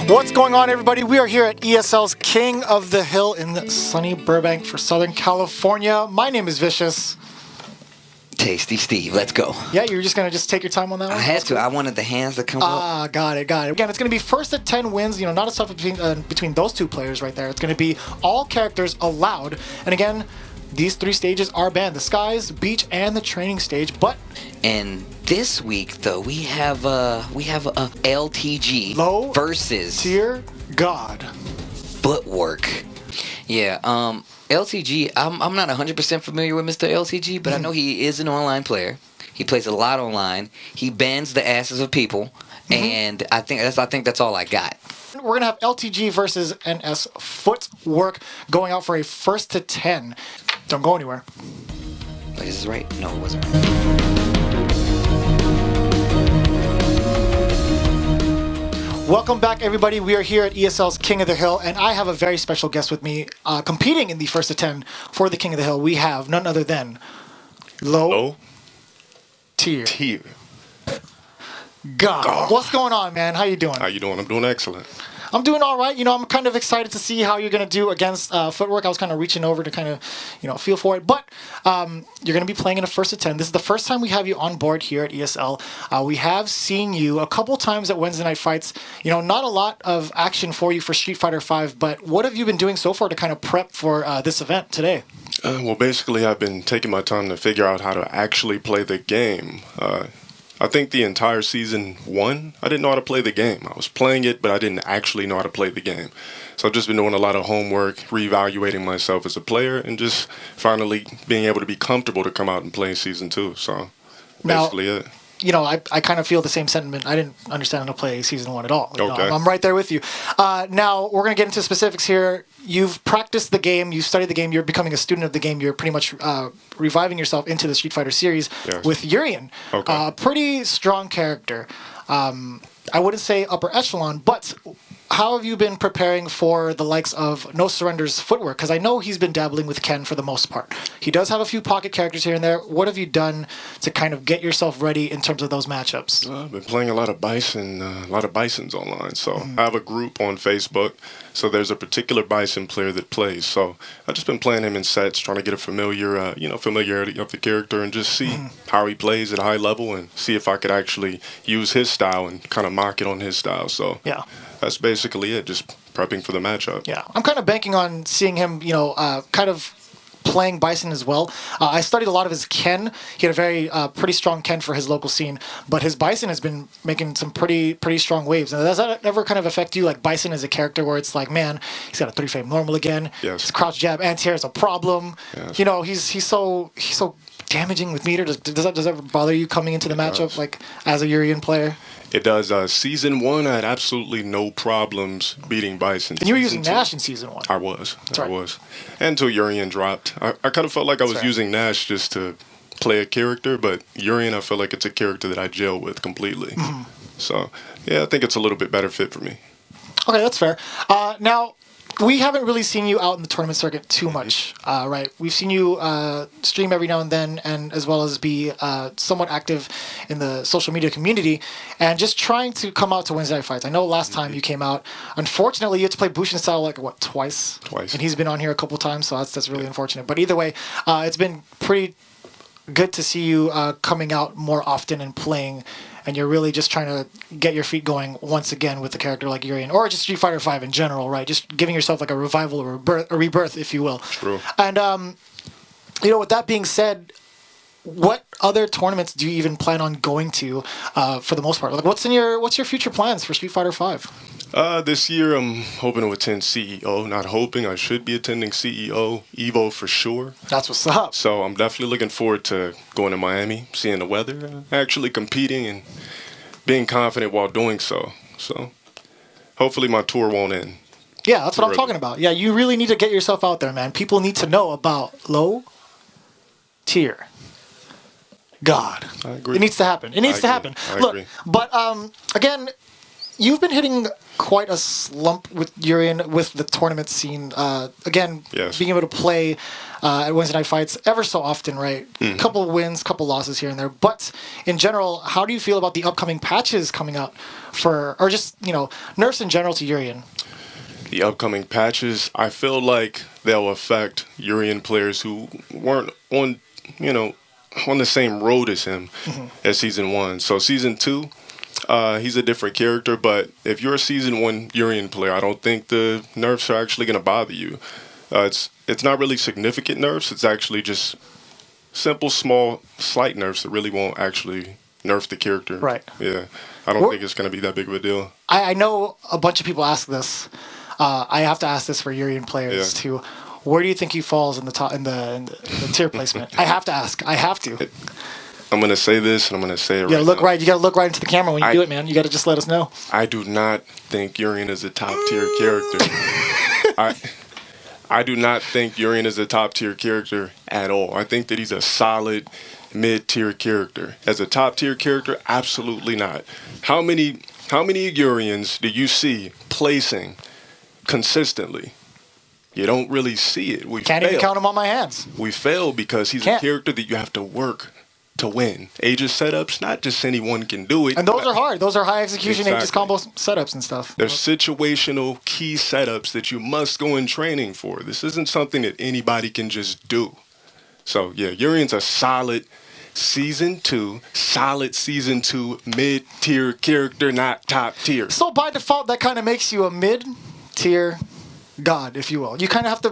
What's going on, everybody? We are here at ESL's King of the Hill in sunny Burbank for Southern California. My name is Vicious. Tasty Steve, let's go. Yeah, you're just going to take your time on that one? I had to. I wanted the hands to come up. Got it. Again, it's going to be first to 10 wins. Not a tough between those two players right there. It's going to be all characters allowed. And again, these three stages are banned: the skies, beach, and the training stage. And this week, though, we have a LTG low versus tier god Footwurk. Yeah. LTG. I'm not 100% familiar with Mr. LTG, but I know he is an online player. He plays a lot online. He bans the asses of people, and I think that's all I got. We're going to have LTG versus NS Footwurk going out for a first to 10. Don't go anywhere. Wait, is this right? No, it wasn't. Welcome back, everybody. We are here at ESL's King of the Hill, and I have a very special guest with me competing in the first to 10 for the King of the Hill. We have none other than Low Tier God. What's going on, man? How you doing? How you doing? I'm doing excellent. I'm doing all right. I'm kind of excited to see how you're going to do against Footwurk. I was kind of reaching over to kind of, feel for it. But you're going to be playing in a first to 10. This is the first time we have you on board here at ESL. We have seen you a couple times at Wednesday night fights. Not a lot of action for you for Street Fighter V, but what have you been doing so far to kind of prep for this event today? Well, basically, I've been taking my time to figure out how to actually play the game. I think the entire season 1, I didn't know how to play the game. I was playing it, but I didn't actually know how to play the game. So I've just been doing a lot of homework, reevaluating myself as a player, and just finally being able to be comfortable to come out and play season 2. So basically it. I kind of feel the same sentiment. I didn't understand how to play season 1 at all. Okay. I'm right there with you. Now, we're going to get into specifics here. You've practiced the game. You've studied the game. You're becoming a student of the game. You're pretty much reviving yourself into the Street Fighter series with Urien. Okay. Pretty strong character. I wouldn't say upper echelon, but how have you been preparing for the likes of No Surrender's Footwurk? Because I know he's been dabbling with Ken for the most part. He does have a few pocket characters here and there. What have you done to kind of get yourself ready in terms of those matchups? I've been playing a lot of Bison, Bisons online. So I have a group on Facebook. So there's a particular Bison player that plays. So I've just been playing him in sets, trying to get a familiarity of the character and just see how he plays at a high level and see if I could actually use his style and kind of mock it on his style. So yeah. That's basically it, just prepping for the matchup. Yeah, I'm kind of banking on seeing him, kind of playing Bison as well. I studied a lot of his Ken. He had a very pretty strong Ken for his local scene, but his Bison has been making some pretty strong waves. Now, does that ever kind of affect you, like Bison as a character, where it's like, man, he's got a 3-frame normal again. Yes. His crouch jab anti-air is a problem. Yes. He's so damaging with meter. Does that bother you coming into the matchup, like as a Urien player? It does. Season 1, I had absolutely no problems beating Bison. And you were using Nash in Season 1. I was. Until Urien dropped. I kind of felt like I was using Nash just to play a character, but Urien, I feel like it's a character that I gel with completely. So, yeah, I think it's a little bit better fit for me. Okay, that's fair. Now, we haven't really seen you out in the tournament circuit too much, right? We've seen you stream every now and then, and as well as be somewhat active in the social media community, and just trying to come out to Wednesday night fights. I know last time you came out, unfortunately, you had to play Bushin style twice? Twice. And he's been on here a couple times, so that's really unfortunate. But either way, it's been pretty good to see you coming out more often and playing. And you're really just trying to get your feet going once again with a character like Urien, or just Street Fighter V in general, right? Just giving yourself like a revival or a rebirth, if you will. True. And, with that being said, what other tournaments do you even plan on going to for the most part? Like, what's your future plans for Street Fighter V? This year, I'm hoping to attend CEO. Not hoping, I should be attending CEO, EVO for sure. That's what's up. So I'm definitely looking forward to going to Miami, seeing the weather, and actually competing and being confident while doing so. So hopefully my tour won't end. Yeah, that's what I'm talking about. Yeah, you really need to get yourself out there, man. People need to know about Low Tier God. I agree. It needs to happen. It needs to happen. Look, agree. But again, you've been hitting quite a slump with Urien with the tournament scene. Again, Yes. being able to play at Wednesday night fights ever so often, right? Couple of wins, couple losses here and there. But in general, how do you feel about the upcoming patches coming out or just, nerfs in general to Urien? The upcoming patches, I feel like they'll affect Urien players who weren't on, on the same road as him as Season 1. So Season 2, he's a different character, but if you're a Season 1 Urien player, I don't think the nerfs are actually going to bother you. It's not really significant nerfs. It's actually just simple, small, slight nerfs that really won't actually nerf the character. Right. Yeah. I don't think it's going to be that big of a deal. I know a bunch of people ask this. I have to ask this for Urien players too. Where do you think he falls in the top in the tier placement? I have to ask. I have to. I'm gonna say this, and I'm gonna say it right You gotta look now. right. You gotta look right into the camera when you do it, man. You gotta just let us know. I do not think Urien is a top tier character. I do not think Urien is a top tier character at all. I think that he's a solid mid tier character. As a top tier character, absolutely not. How many Uriens do you see placing consistently? You don't really see it. Can't even count them on my hands. We fail because he's a character that you have to work to win. Aegis setups, not just anyone can do it. And those are hard. Those are high execution Aegis Exactly. combo setups and stuff. There's situational key setups that you must go in training for. This isn't something that anybody can just do. So yeah, Urien's a solid season 2 mid-tier character, not top tier. So by default, that kind of makes you a mid-tier god, if you will. You kind of have to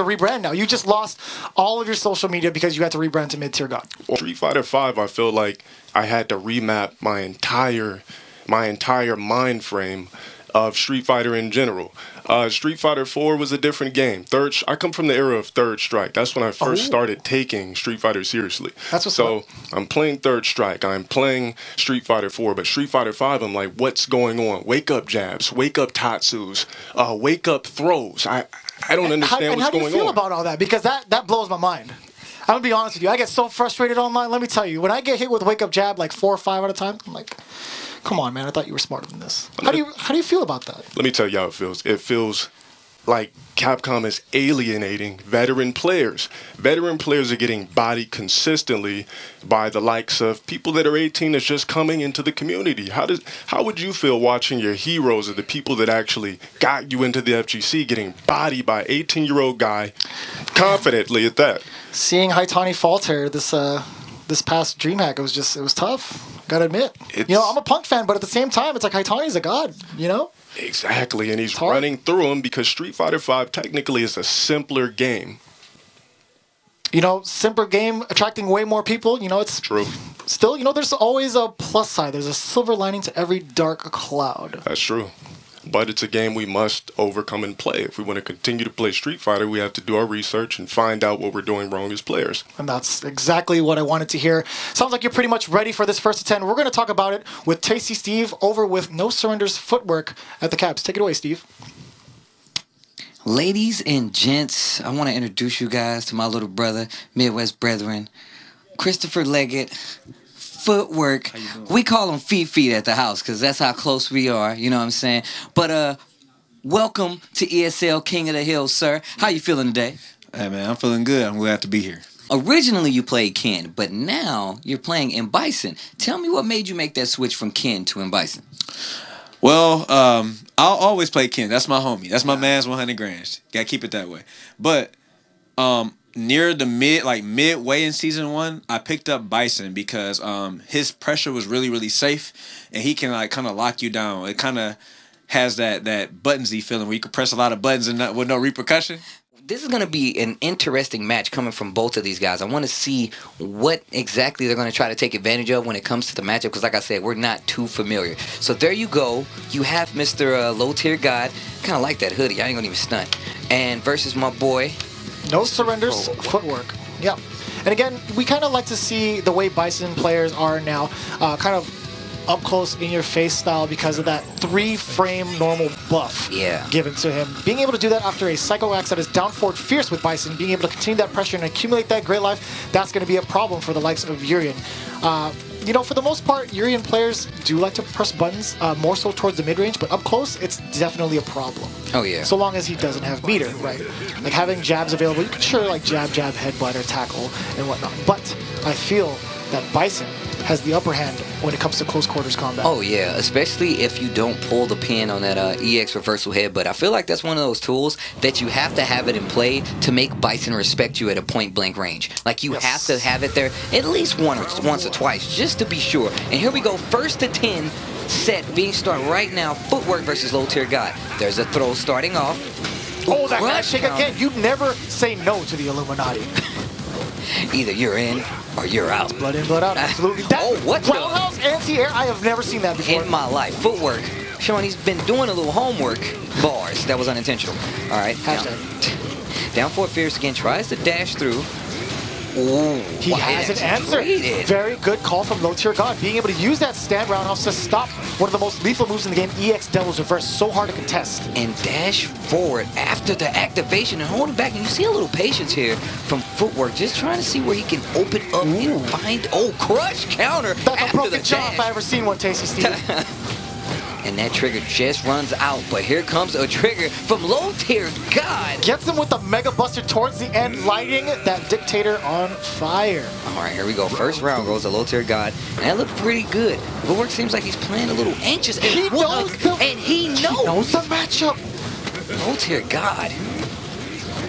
rebrand now. You just lost all of your social media because you had to rebrand to mid-tier god. Street Fighter V, I feel like I had to remap my entire mind frame of Street Fighter in general. Street Fighter 4 was a different game. I come from the era of Third Strike. That's when I first started taking Street Fighter seriously. That's what's so up. I'm playing Third Strike. I'm playing Street Fighter 4, but Street Fighter 5, I'm like, what's going on? Wake up jabs, wake up tatsus, wake up throws. I don't understand what's going on. How do you feel about all that? Because that blows my mind. I'm going to be honest with you. I get so frustrated online. Let me tell you, when I get hit with wake up jab like 4 or 5 at a time, I'm like, come on, man. I thought you were smarter than this. How do you feel about that? Let me tell you how it feels. It feels like Capcom is alienating veteran players. Veteran players are getting bodied consistently by the likes of people that are 18 that's just coming into the community. How would you feel watching your heroes or the people that actually got you into the FGC getting bodied by an 18-year-old guy confidently at that? Seeing Haitani falter this past DreamHack, it was tough. Gotta admit. I'm a Punk fan, but at the same time, it's like Haitani's a god, Exactly, and he's running through them because Street Fighter V technically is a simpler game. Simpler game, attracting way more people. It's True. Still, there's always a plus side. There's a silver lining to every dark cloud. That's true. But it's a game we must overcome and play. If we want to continue to play Street Fighter, we have to do our research and find out what we're doing wrong as players. And that's exactly what I wanted to hear. Sounds like you're pretty much ready for this first to 10. We're going to talk about it with Tasty Steve over with No Surrender's Footwork at the Caps. Take it away, Steve. Ladies and gents, I want to introduce you guys to my little brother, Midwest brethren, Christopher Leggett, Footwork. We call him Feet at the house because that's how close we are, you know what I'm saying? But welcome to ESL King of the Hill, sir. How you feeling today? Hey, man, I'm feeling good. I'm glad to be here. Originally you played Ken, but now you're playing in Bison. Tell me what made you make that switch from Ken to in Bison. Well, I'll always play Ken. That's my homie. That's my man's 100 grand. Gotta keep it that way. But near the midway in season 1, I picked up Bison because his pressure was really, really safe, and he can kind of lock you down. It kind of has that buttonsy feeling where you can press a lot of buttons and with no repercussion. This is going to be an interesting match coming from both of these guys. I want to see what exactly they're going to try to take advantage of when it comes to the matchup because, like I said, we're not too familiar. So there you go. You have Mr. Low-Tier God. Kind of like that hoodie. I ain't going to even stunt. And versus my boy... No Surrender's Footwork. Yeah. And again, we kind of like to see the way Bison players are now, kind of up close in your face style because of that 3-frame normal buff given to him. Being able to do that after a Psycho Axe that is down forward fierce with Bison, being able to continue that pressure and accumulate that great life, that's going to be a problem for the likes of Urien. you know, for the most part, Urien players do like to press buttons more so towards the mid-range, but up close, it's definitely a problem. Oh, yeah. So long as he doesn't have meter, right? Like having jabs available, you can sure like jab, headbutt, or tackle and whatnot. But I feel that Bison has the upper hand when it comes to close quarters combat. Oh yeah, especially if you don't pull the pin on that EX reversal headbutt. I feel like that's one of those tools that you have to have it in play to make Bison respect you at a point blank range. Like you have to have it there at least once or twice just to be sure. And here we go, first to 10 set being started right now. Footwork versus low tier God. There's a throw starting off. Oh, that handshake again. You never say no to the Illuminati. Either you're in or you're out. Blood in, blood out. Absolutely. That what roundhouse anti-air, I have never seen that before. in my life. Footwork. Showing he's been doing a little homework. Bars. That was unintentional. All right. Down for Fierce again. Tries to dash through. Ooh, he has an answer. Very good call from low tier God. Being able to use that stand roundhouse to stop one of the most lethal moves in the game, EX Devil's Reverse. So hard to contest. And dash forward after the activation and hold it back. And you see a little patience here from Footwork. Just trying to see where he can open up and find. Oh, crush counter. That's a broken jaw if I ever seen one, Tasty Steve. And that trigger just runs out. But here comes a trigger from low tier God. Gets him with the Mega Buster towards the end, lighting that Dictator on fire. All right, here we go. First round goes to low tier God. And that looked pretty good. Footwork seems like he's playing a little anxious. He knows the matchup. Low tier God.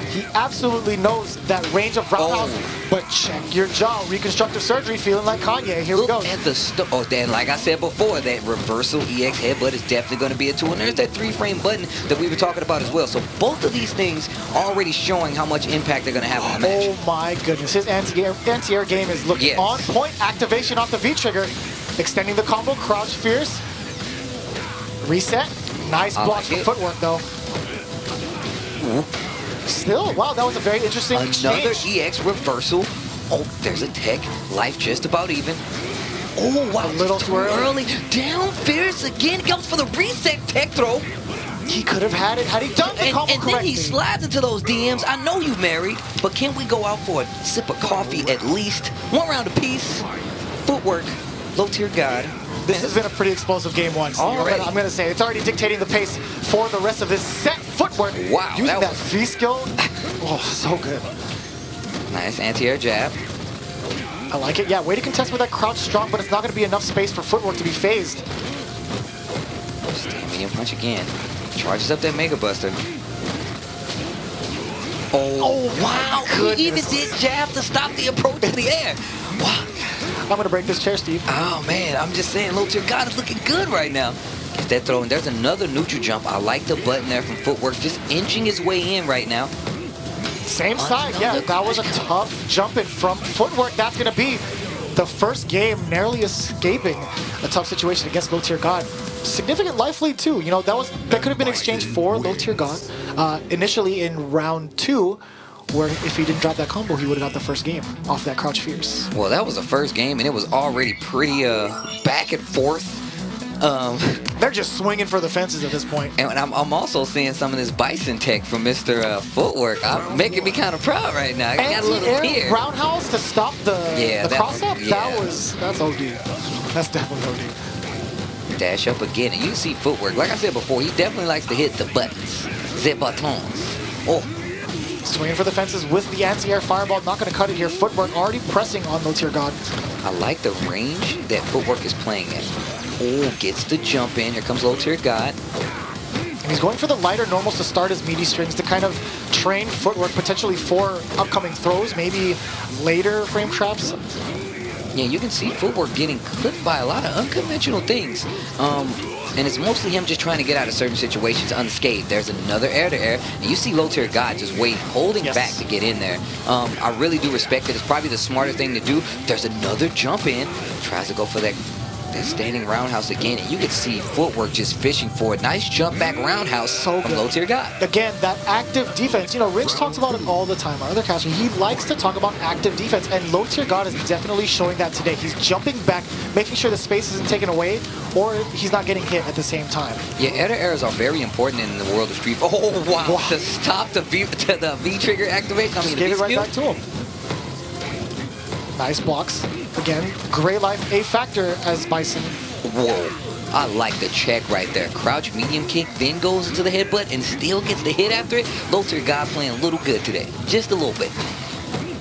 He absolutely knows that range of roundhouse. But check your jaw. Reconstructive surgery, feeling like Kanye. Here we go. At the then, like I said before, that reversal EX headbutt is definitely going to be a tool. And there's that 3-frame button that we were talking about as well. So both of these things already showing how much impact they're going to have on the match. Oh my goodness. His anti-air game is looking on point. Activation off the V-trigger. Extending the combo. Crouch Fierce. Reset. Nice block for Footwork, though. Still, wow, that was a very interesting Another exchange. EX reversal. Oh, there's a tech. Life just about even. Oh, wow. A little too early. Down Fierce again. Goes for the reset tech throw. He could have had it had he done the combo correctly. And then he slides into those DMs. I know you married, but can we go out for a sip of coffee at least? One round apiece. Footwork. Low tier God. This has been a pretty explosive game one. So I'm going to say it's already dictating the pace for the rest of this set. Footwork. Wow. Using that V skill. Oh, so good. Nice anti-air jab. I like it. Yeah, way to contest with that crouch strong, but it's not going to be enough space for Footwork to be phased. Stand medium punch again. Charges up that Mega Buster. Oh wow. He even did jab to stop the approach to the air. Wow. I'm going to break this chair, Steve. Oh, man. I'm just saying, low tier God is looking good right now. Gets that throw, and there's another neutral jump. I like the button there from Footwork, just inching his way in right now. Same side, yeah. That was a tough jump in from Footwork. That's going to be the first game narrowly escaping a tough situation against low tier God. Significant life lead, too. You know, that could have been exchanged for low tier God initially in round 2. Where if he didn't drop that combo, he would have got the first game off that Crouch Fierce. Well, that was the first game, and it was already pretty back and forth. They're just swinging for the fences at this point. And I'm also seeing some of this Bison tech from Mr. Footwork. I'm making me kind of proud right now. I got a little tear. Roundhouse to stop the cross-up? Yeah. That's OD. That's definitely OD. Dash up again, and you see Footwork. Like I said before, he definitely likes to hit the buttons. The buttons. Oh. Swinging for the fences with the anti-air fireball. Not going to cut it here. Footwork already pressing on low tier God. I like the range that Footwork is playing at. Oh, gets the jump in. Here comes low tier God. And he's going for the lighter normals to start his meaty strings to kind of train Footwork potentially for upcoming throws, maybe later frame traps. Yeah, you can see Footwork getting clipped by a lot of unconventional things. And it's mostly him just trying to get out of certain situations unscathed. There's another air-to-air, and you see low tier God just holding back to get in there. I really do respect it. It's probably the smarter thing to do. There's another jump in. Tries to go for that standing roundhouse again, and you can see Footwork just fishing for a nice jump back roundhouse from low tier God. Again, that active defense. You know, Rich talks about it all the time. Our other caster, he likes to talk about active defense, and low tier God is definitely showing that today. He's jumping back, making sure the space isn't taken away, or he's not getting hit at the same time. Yeah, air-to-airs are very important in the world of Street. Oh wow! To stop the V trigger activation. Just gave it right back to him. Nice blocks. again, Gray Life a factor as Bison. Whoa. I like the check right there. Crouch medium kick, then goes into the headbutt and still gets the hit after it. Low tier God playing a little good today. Just a little bit.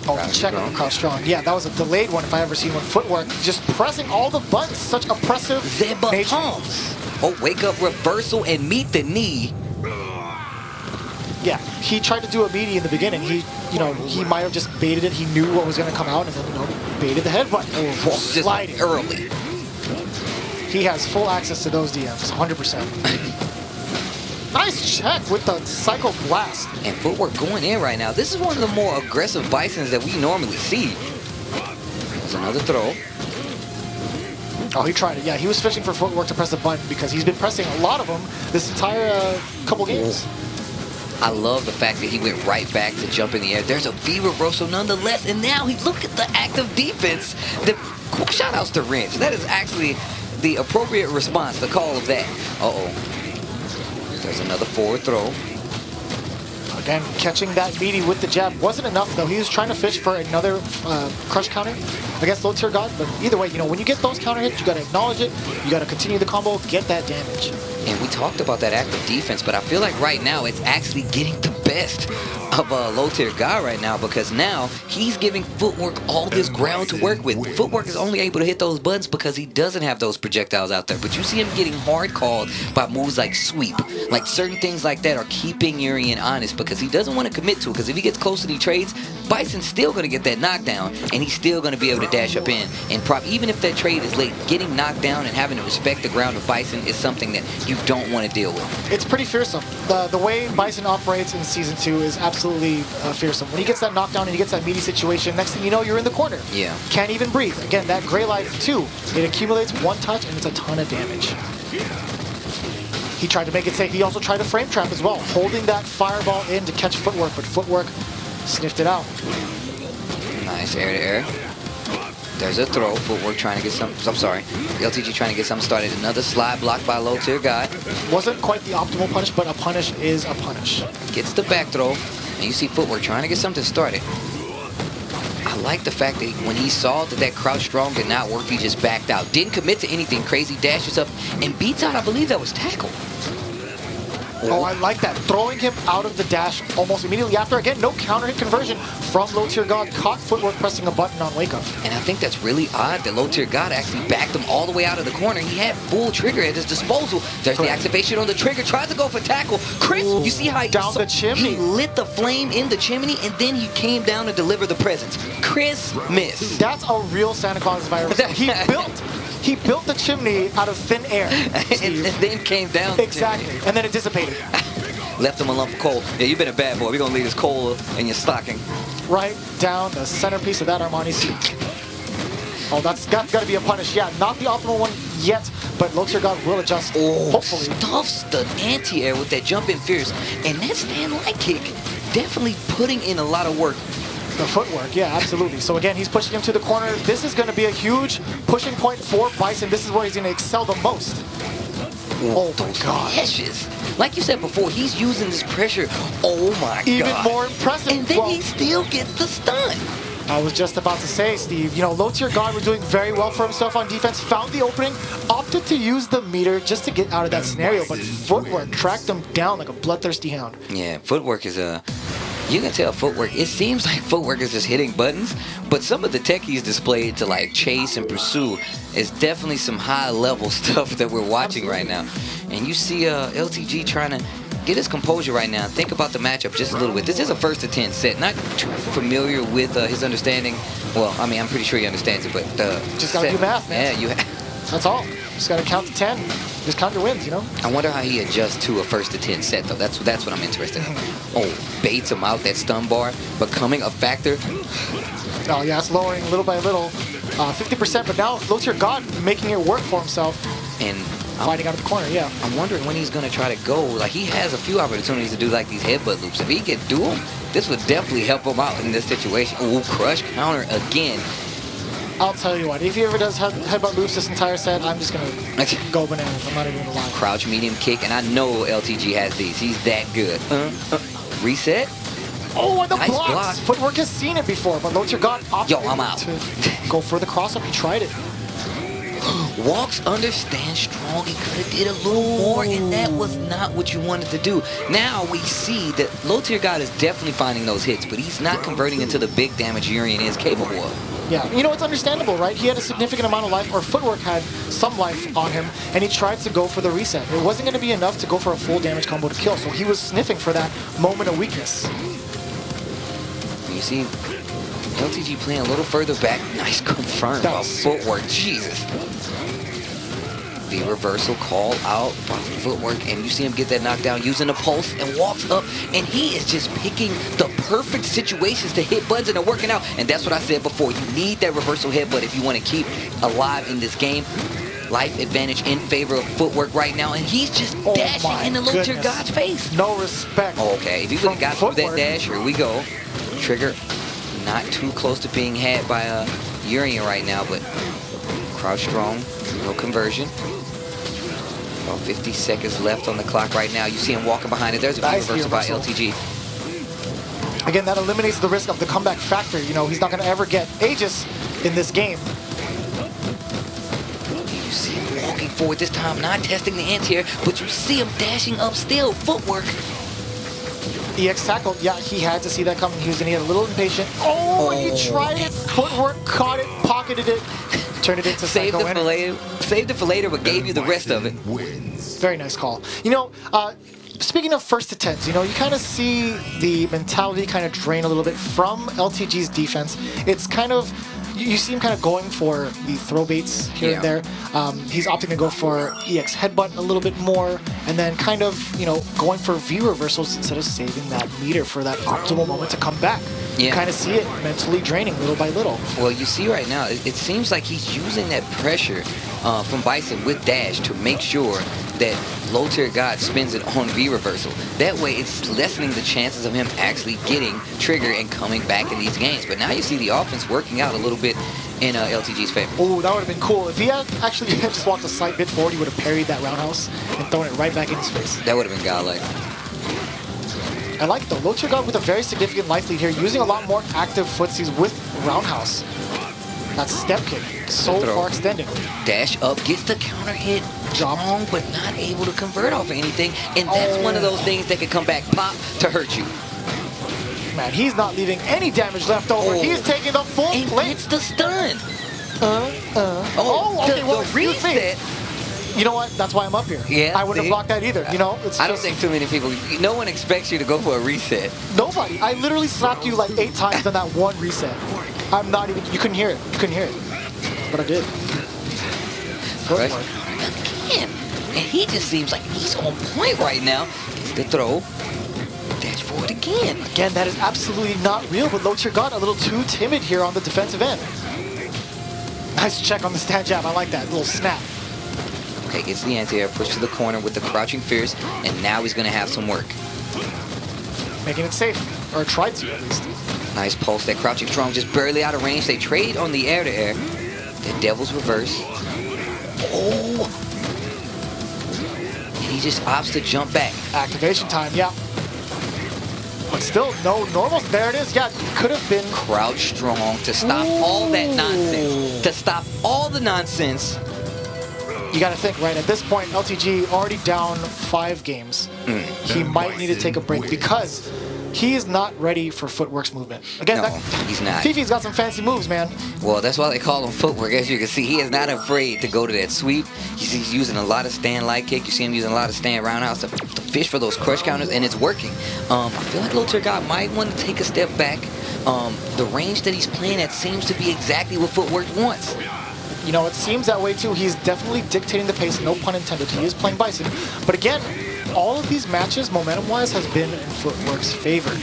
Oh, the check on Crouch Strong. Yeah, that was a delayed one if I ever seen one. Footwork, just pressing all the buttons. Such oppressive Zeba nature. pumps. Oh, wake up reversal and meet the knee. Yeah, he tried to do a meaty in the beginning. He might have just baited it. He knew what was going to come out and then, baited the headbutt. Just Sliding. early. He has full access to those DMs, 100%. Nice check with the Psycho Blast. And Footwork going in right now. This is one of the more aggressive Bisons that we normally see. There's another throw. Oh, he tried it. Yeah, he was fishing for Footwork to press a button because he's been pressing a lot of them this entire couple games. I love the fact that he went right back to jump in the air. There's a V reversal nonetheless, and now look at the active defense. Shout outs to Wrench. That is actually the appropriate response, the call of that. Uh-oh. There's another forward throw. Again, catching that meaty with the jab wasn't enough, though. He was trying to fish for another crush counter against low tier God. But either way, when you get those counter hits, you got to acknowledge it. You got to continue the combo, get that damage. And we talked about that active defense, but I feel like right now it's actually getting the best of low tier God right now, because now he's giving Footwork all this ground to work with. Footwork is only able to hit those buttons because he doesn't have those projectiles out there. But you see him getting hard called by moves like sweep. Like certain things like that are keeping Urien honest because he doesn't want to commit to it, because if he gets close and he trades, Bison's still going to get that knockdown and he's still going to be able to dash up in. And even if that trade is late, getting knocked down and having to respect the ground of Bison is something that you don't want to deal with. It's pretty fearsome. The way Bison operates in Season 2 is absolutely fearsome. When he gets that knockdown and he gets that meaty situation, next thing you know, you're in the corner. Yeah. Can't even breathe. Again, that Gray Life too, it accumulates one touch and it's a ton of damage. He tried to make it safe. He also tried a frame trap as well, holding that fireball in to catch Footwork, but Footwork sniffed it out. Nice air to air. There's a throw. Footwork trying to get some. I'm sorry. LTG trying to get something started. Another slide blocked by low tier guy. Wasn't quite the optimal punish, but a punish is a punish. Gets the back throw. And you see Footwork trying to get something started. I like the fact that when he saw that crouch strong did not work, he just backed out. Didn't commit to anything crazy. Dashes up and beats out, I believe that was tackle. Oh, I like that. Throwing him out of the dash almost immediately after. Again, no counter hit conversion from Low Tier God. Caught Footwork pressing a button on Wake Up. And I think that's really odd that Low Tier God actually backed him all the way out of the corner. He had full trigger at his disposal. There's the activation on the trigger. Tries to go for tackle. Chris, you see how down the chimney. He lit the flame in the chimney and then he came down to deliver the presents. Chris missed. That's a real Santa Claus virus. He built the chimney out of thin air. and then came down. Exactly. And then it dissipated. Left him a lump of coal. Yeah, you've been a bad boy. We're going to leave this coal in your stocking. Right down the centerpiece of that Armani suit. Oh, that's got to be a punish. Yeah, not the optimal one yet, but Low Tier God will adjust, hopefully. Stuffs the anti-air with that jump in fierce. And that stand light kick, definitely putting in a lot of work. The footwork, yeah, absolutely. So again, he's pushing him to the corner. This is going to be a huge pushing point for Bison. This is where he's going to excel the most. Oh my God. Precious. Like you said before, he's using this pressure. Oh my God. Even more impressive. And then he still gets the stun. I was just about to say, Steve, Low Tier God was doing very well for himself on defense, found the opening, opted to use the meter just to get out of that scenario, but Footwork tracked him down like a bloodthirsty hound. Yeah, Footwork is you can tell Footwork, it seems like Footwork is just hitting buttons, but some of the tech he's displayed to like chase and pursue is definitely some high level stuff that we're watching right now. And you see LTG trying to get his composure right now. Think about the matchup just a little bit. This is a 1st to 10 set. Not too familiar with his understanding. Well, I mean, I'm pretty sure he understands it, but just gotta do math, man. Yeah, that's all. Just gotta count to 10. Just count your wins, I wonder how he adjusts to a 1st to 10 set, though. That's what I'm interested in. Oh, baits him out, that stun bar, becoming a factor. Oh, yeah, it's lowering little by little. 50%, but now Low Tier God making it work for himself. And fighting out of the corner, yeah. I'm wondering when he's going to try to go. Like, he has a few opportunities to do, like, these headbutt loops. If he could do them, this would definitely help him out in this situation. Ooh, crush counter again. I'll tell you what, if he ever does headbutt loops this entire set, I'm just going to go bananas. I'm not even going to lie. Crouch medium kick, and I know LTG has these. He's that good. Reset. Oh, and the Nice blocks. block. Footwork has seen it before, but Locher got opted Yo, I'm out. to go for the cross-up. He tried it. Walks understand strong. He could have did a little more, and that was not what you wanted to do. Now we see that low tier god is definitely finding those hits, but he's not converting into the big damage Urien is capable of. Yeah, you know, it's understandable, right? He had a significant amount of life, or Footwork had some life on him, and he tried to go for the reset. It wasn't going to be enough to go for a full damage combo to kill, so he was sniffing for that moment of weakness. You see LTG playing a little further back. Nice confirm That by was sick. Footwork. Jesus. The reversal call out by Footwork, and you see him get that knockdown using the pulse and walks up, and he is just picking the perfect situations to hit buttons, and they're working out. And that's what I said before. You need that reversal headbutt if you want to keep alive in this game. Life advantage in favor of Footwork right now, and he's just Oh dashing my in the low tier goodness. god's face. No respect. Oh, okay, if he would have got through that Footwork. dash, here we go. Trigger not too close to being had by Urien right now, but crouch strong, no conversion. About 50 seconds left on the clock right now. You see him walking behind it. There's a Nice reversal by reversal. LTG. Again, that eliminates the risk of the comeback factor. You know, he's not going to ever get Aegis in this game. You see him walking forward this time, not testing the anti-air, but you see him dashing up still. Footwork. EX tackle, yeah, he had to see that coming. He was going to get a little impatient. Oh, and he tried it. Footwork caught it, pocketed it, turned it into Saved Psycho it for Energy. later. Saved it for later, but gave you the rest of it. Very nice call. You know, speaking of first to tens, you know, you kind of see the mentality kind of drain a little bit from LTG's defense. It's kind of, you see him kind of going for the throw baits here and there. He's opting to go for EX headbutt a little bit more, and then kind of, you know, going for V reversals instead of saving that meter for that optimal moment to come back. You Yeah. kind of see it mentally draining little by little. Well, you see right now, it seems like he's using that pressure from Bison with dash to make sure that low tier god spins it on V reversal. That way, it's lessening the chances of him actually getting trigger and coming back in these games. But now you see the offense working out a little bit in LTG's favor. Oh, that would have been cool. If he had actually just walked a slight bit forward, he would have parried that roundhouse and thrown it right back in his face. That would have been godlike. I like it though. Locher got with a very significant life lead here, using a lot more active footsies with roundhouse. That step kick, so Throw. far extending. Dash up, gets the counter hit, Drop. strong, but not able to convert off of anything. And that's one of those things that could come back pop to hurt you. Man, he's not leaving any damage left over. Oh. He's taking the full And plate. it's the stun. Oh, okay, well, the excuse me. reset. You know what? That's why I'm up here. Yeah, I wouldn't see? have blocked that either. You know, it's I don't just think too many people, no one expects you to go for a reset. nobody. I literally slapped you like 8 times on that one reset. I'm not even. You couldn't hear it. You couldn't hear it, but I did. Right. Footwork. Again. And he just seems like he's on point right now. Gets the throw. Dash forward again. Again, that is absolutely not real, but Locher got a little too timid here on the defensive end. Nice check on the stand jab. I like that little snap. Okay, gets the anti-air, push to the corner with the crouching fierce, and now he's going to have some work. Making it safe, or tried to at least. Nice pulse. That crouching strong just barely out of range. They trade on the air-to-air. The devil's reverse. Oh! And he just opts to jump back. Activation time, yeah. But still, no normal. There it is. Yeah, could have been. Crouch strong to stop all that nonsense. To stop all the nonsense. You got to think, right? At this point, LTG already down 5 games. He might need to take a break because he is not ready for Footwork's movement. Again, No, he's not. Fifi's got some fancy moves, man. Well, that's why they call him Footwork. As you can see, he is not afraid to go to that sweep. He's using a lot of stand light kick. You see him using a lot of stand roundhouse to fish for those crush counters, and it's working. I feel like Locher God might want to take a step back. The range that he's playing at seems to be exactly what Footwork wants. You know, it seems that way too. He's definitely dictating the pace, no pun intended. He is playing Bison. But again, all of these matches, momentum-wise, has been in Footwork's favor.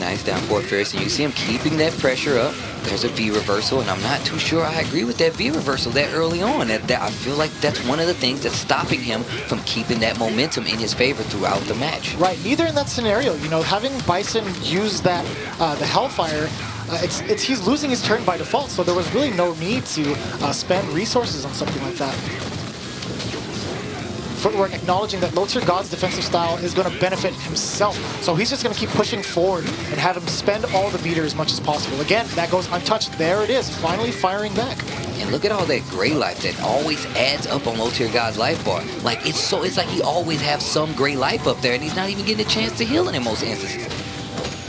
Nice down forward fierce, and you see him keeping that pressure up. There's a V reversal, and I'm not too sure I agree with that V reversal that early on. That I feel like that's one of the things that's stopping him from keeping that momentum in his favor throughout the match. Right, neither in that scenario. You know, having Bison use that, the Hellfire, he's losing his turn by default, so there was really no need to spend resources on something like that. Footwurk acknowledging that low tier God's defensive style is going to benefit himself. So he's just going to keep pushing forward and have him spend all the meter as much as possible. Again, that goes untouched. There it is, finally firing back. And look at all that gray life that always adds up on low tier God's life bar. Like it's like he always has some gray life up there, and he's not even getting a chance to heal in most instances.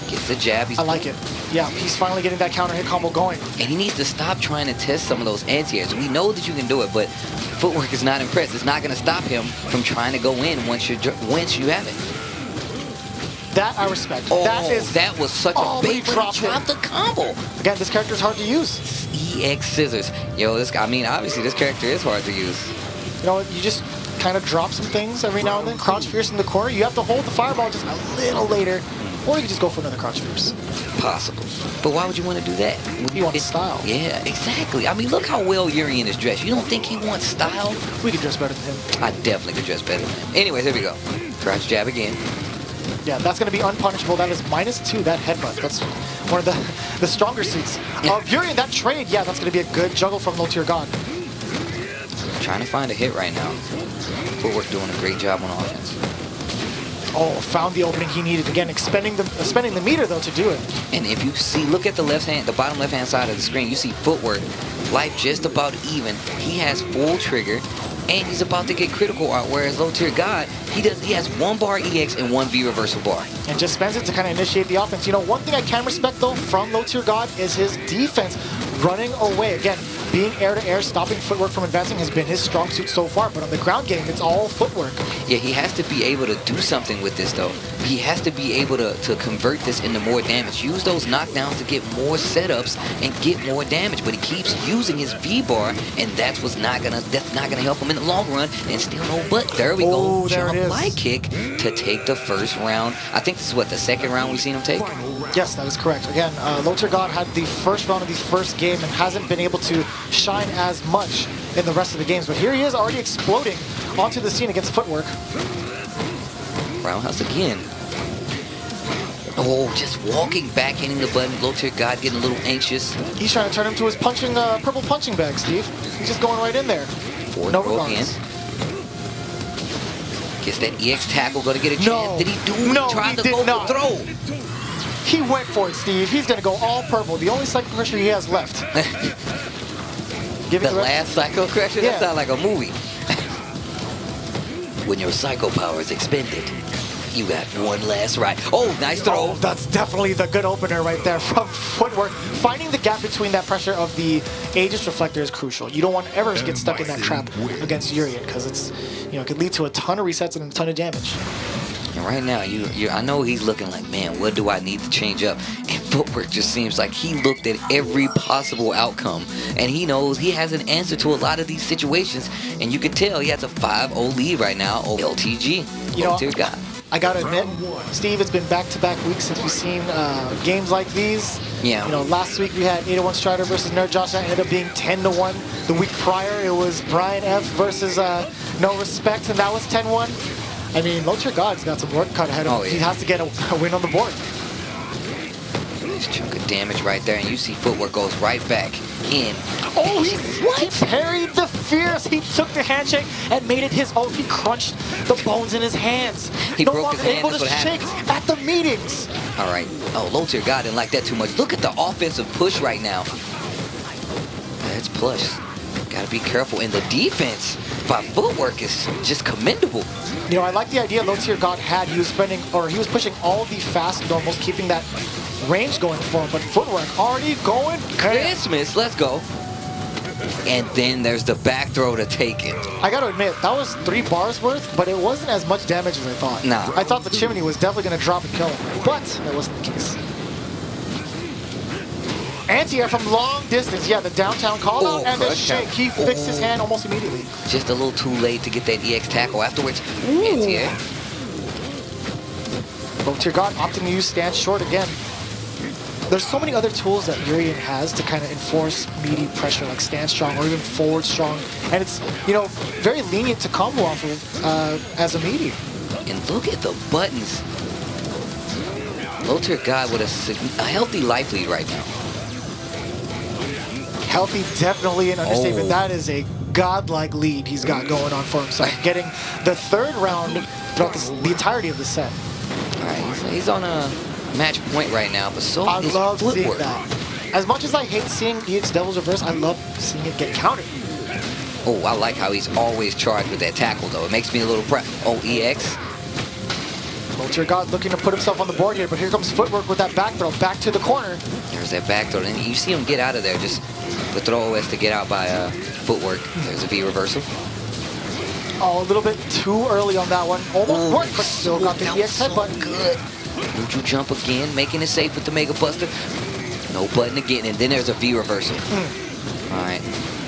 Gets the jab. I like it. Yeah, he's finally getting that counter hit combo going. And he needs to stop trying to test some of those anti-airs. We know that you can do it, but Footwurk is not impressed. It's not going to stop him from trying to go in once you have it. That I respect. Oh, that was such a big drop. He dropped the combo. Again, this character is hard to use. EX Scissors. Yo, obviously this character is hard to use. You know, you just kind of drop some things every now and then. Crouch Fierce in the corner. You have to hold the fireball just a little later. Or you can just go for another Crouch Fierce. Possible. But why would you want to do that? You want style. Yeah, exactly. I mean, look how well Urien is dressed. You don't think he wants style? We could dress better than him. I definitely could dress better than him. Anyways, here we go. Crouch jab again. Yeah, that's going to be unpunishable. That is -2, that headbutt. That's one of the stronger suits. Urien, that trade, yeah, that's going to be a good juggle from low tier God. Trying to find a hit right now. Footwurk doing a great job on offense. Oh, found the opening he needed. Again, spending the meter, though, to do it. And if you see, look at the bottom left-hand side of the screen, you see Footwurk, life just about even. He has full trigger, and he's about to get critical art, whereas low tier God, he has 1 bar EX and 1 V reversal bar. And just spends it to kind of initiate the offense. You know, one thing I can respect, though, from low tier God is his defense running away. Again, being air-to-air, stopping Footwurk from advancing has been his strong suit so far, but on the ground game, it's all Footwurk. Yeah, he has to be able to do something with this, though. He has to be able to convert this into more damage. Use those knockdowns to get more setups and get more damage, but he keeps using his V-bar, and that's not gonna help him in the long run, and still no but. There we go. There Jump light kick to take the first round. I think this is, what, the second round we've seen him take? Yes, that is correct. Again, low tier God had the first round of the first game and hasn't been able to shine as much in the rest of the games. But here he is already exploding onto the scene against Footwurk. Roundhouse again. Oh, just walking back, hitting the button. Low tier God getting a little anxious. He's trying to turn him to his purple punching bag, Steve. He's just going right in there. Forward no throw again. Gets that EX tackle, gonna get a chance. No. Did he do it? No, Tried he to did go not. for throw. He went for it, Steve. He's going to go all purple. The only psycho pressure he has left. The last psycho correction? Yeah. That sounds like a movie. When your psycho power is expended, you got one last ride. Oh, nice throw. Oh, that's definitely the good opener right there from Footwurk. Finding the gap between that pressure of the Aegis Reflector is crucial. You don't want to ever get stuck in that trap against Urien because it's, it could lead to a ton of resets and a ton of damage. And right now, I know he's looking like, man, what do I need to change up? And Footwurk just seems like he looked at every possible outcome, and he knows he has an answer to a lot of these situations. And you can tell he has a 5-0 lead right now over LTG. Dear God. I gotta admit, Steve, it's been back-to-back weeks since we've seen games like these. Yeah. Last week we had 8-1 Strider versus Nerd Josh. That ended up being 10-1. The week prior, it was Brian F versus No Respect, and that was 10-1. I mean, low tier God's got some work cut ahead of him. Yeah. He has to get a win on the board. Nice chunk of damage right there, and you see Footwurk goes right back in. Oh, he parried the Fierce. He took the handshake and made it his own. He crunched the bones in his hands. He no broke longer his hand, able that's to what shake at the meetings. All right. Oh, low tier God didn't like that too much. Look at the offensive push right now. That's plush. Gotta be careful. And the defense by Footwurk is just commendable. I like the idea low tier God had. He was pushing all the fast normals, keeping that range going for him. But Footwurk already going. Christmas, let's go. And then there's the back throw to take it. I gotta admit, that was 3 bars worth, but it wasn't as much damage as I thought. Nah. I thought the chimney was definitely gonna drop and kill him, but that wasn't the case. Anti-air from long distance. Yeah, the downtown call out and the shake. He fixed his hand almost immediately. Just a little too late to get that EX tackle afterwards. Anti-air. Low tier God opting to use stance short again. There's so many other tools that Urien has to kind of enforce meaty pressure, like stand strong or even forward strong. And it's, very lenient to combo off of as a meaty. And look at the buttons. Low tier God with a healthy life lead right now. Healthy, definitely an understatement. Oh. That is a godlike lead he's got going on for himself, getting the third round throughout the entirety of the set. All right, he's on a match point right now, but so I is love seeing Footwurk. that. As much as I hate seeing EX Devil's Reverse, I love seeing it get countered. Oh, I like how he's always charged with that tackle, though. It makes me a little proud. Oh, EX. Low tier God looking to put himself on the board here, but here comes Footwurk with that back throw, back to the corner. There's that back throw, and you see him get out of there. Just the throw is to get out by Footwurk. There's a V reversal. Oh, a little bit too early on that one. Almost worked, but still got the that EX was so headbutt. good. Neutral jump again, making it safe with the Mega Buster. No button again, and then there's a V reversal. All right.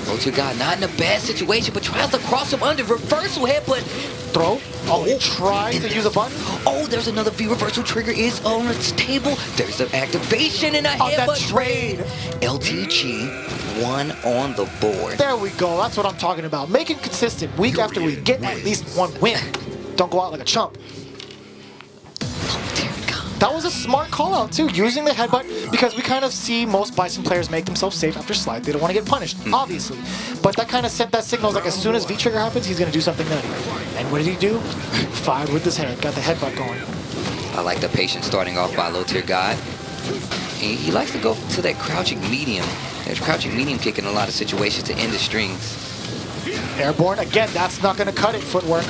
Low tier God, not in a bad situation, but tries to cross him under. Reversal headbutt. Throw. Oh, he tries to use a button. Oh, there's another V reversal trigger is on its table. There's an activation and a Oh, that headbutt trade. LTG, one on the board. There we go. That's what I'm talking about. Make it consistent week after week. Get at least one win. Don't go out like a chump. That was a smart call out too, using the headbutt, because we kind of see most Bison players make themselves safe after slide. They don't want to get punished, obviously. But that kind of sent that signal, like as soon as V-trigger happens, he's going to do something nutty. And what did he do? Fired with his head, got the headbutt going. I like the patience starting off by low tier God. He likes to go to that crouching medium. There's crouching medium kick in a lot of situations to end the strings. Airborne, again, that's not going to cut it, Footwork.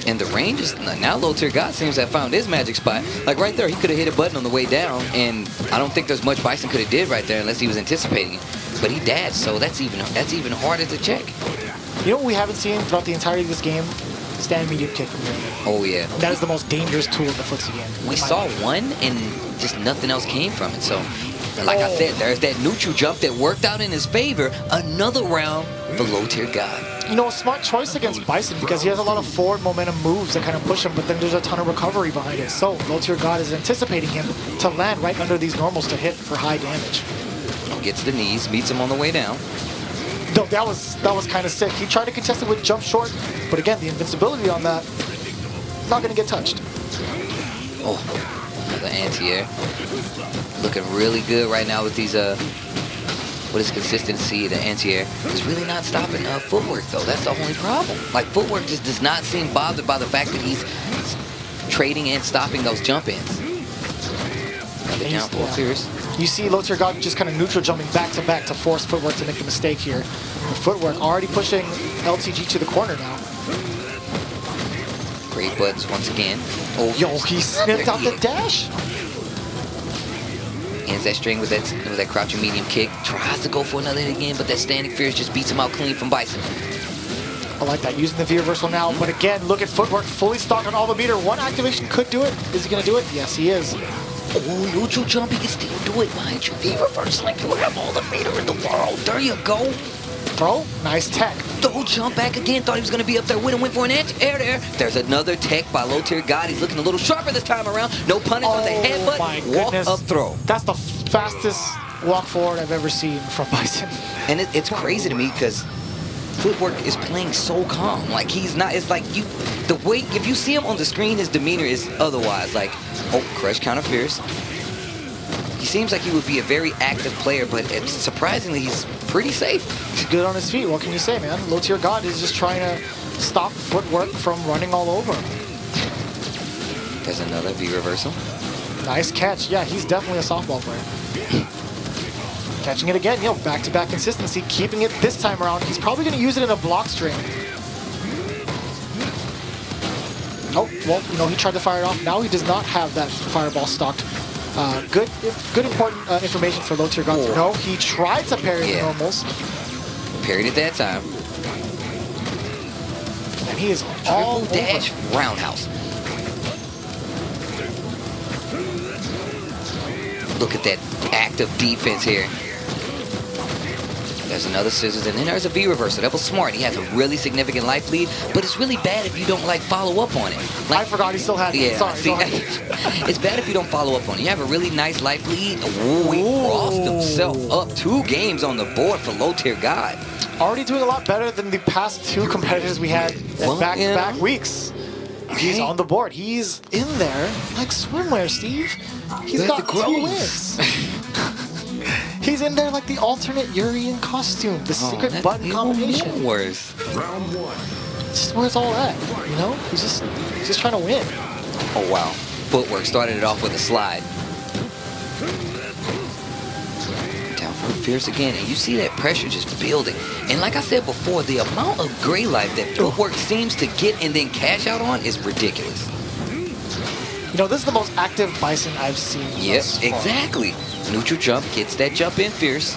And the range is, now low tier God seems to have found his magic spot. Like right there, he could have hit a button on the way down, and I don't think there's much Bison could have did right there unless he was anticipating it. But he dashed, so that's even harder to check. You know what we haven't seen throughout the entirety of this game? Stand medium kick from Urien. Oh yeah. That is the most dangerous tool in the footsie game. We saw one, and just nothing else came from it. So, like I said, there's that neutral jump that worked out in his favor. Another round for low tier God. You know, a smart choice against Bison because he has a lot of forward momentum moves that kind of push him, but then there's a ton of recovery behind it. So, low tier God is anticipating him to land right under these normals to hit for high damage. Gets the knees, meets him on the way down. No, that was kind of sick. He tried to contest it with jump short, but again, the invincibility on that, not going to get touched. Oh, another anti-air. Looking really good right now with these, with his consistency, the anti-air. It's really not stopping Footwurk, though. That's the only problem. Like, Footwurk just does not seem bothered by the fact that he's trading and stopping those jump-ins. Another down full fierce. You see low tier God just kind of neutral jumping back to back to force Footwork to make the mistake here. But Footwork already pushing LTG to the corner now. Great buttons once again. Oh, Yo, he sniffed out the dash. Ends that string with that crouching medium kick. Tries to go for another hit again, but that standing fierce just beats him out clean from Bison. I like that, using the V reversal now. But again, look at Footwork fully stocked on all the meter. One activation could do it. Is he going to do it? Yes, he is. Oh, neutral jump, he can still do it, mind you. V reverse like you have all the meter in the world. There you go. Throw, nice tech. Don't jump back again. Thought he was going to be up there with him. Went for an anti-air there. There's another tech by low tier God. He's looking a little sharper this time around. No punish on the headbutt. My Walk goodness. up throw. That's the fastest walk forward I've ever seen from Bison. And it's crazy to me because Footwork is playing so calm. Like he's not. It's like you, the way if you see him on the screen, his demeanor is otherwise. Like, oh, crush counter fierce. He seems like he would be a very active player, but surprisingly, he's pretty safe. He's good on his feet. What can you say, man? Low tier God is just trying to stop Footwork from running all over him. There's another V reversal. Nice catch. Yeah, he's definitely a softball player. Catching it again, back-to-back consistency, keeping it this time around. He's probably going to use it in a block string. Oh, well, he tried to fire it off. Now he does not have that fireball stocked. Good important information for low tier God. Oh. No, he tried to parry the normals. Parried at that time. And he is all Triple dash roundhouse. Look at that active defense here. There's another scissors, and then there's a V reversal. That was smart. He has a really significant life lead, but it's really bad if you don't follow up on it. I forgot he still had it. Yeah, Sorry, see, go ahead. it's bad if you don't follow up on it. You have a really nice life lead. Ooh, he crossed himself up 2 games on the board for low tier God. Already doing a lot better than the past 2 competitors we had in back-to-back weeks. He's on the board. He's in there like swimwear, Steve. He's got 2 wins. He's in there like the alternate Urien costume, the secret button combination. Worse. This is where it's all at, you know? He's just trying to win. Oh wow. Footwork started it off with a slide. Down for Fierce again, and you see that pressure just building. And like I said before, the amount of gray life that Footwork seems to get and then cash out on is ridiculous. You know, this is the most active Bison I've seen. Yep, exactly. Neutral jump, gets that jump in Fierce.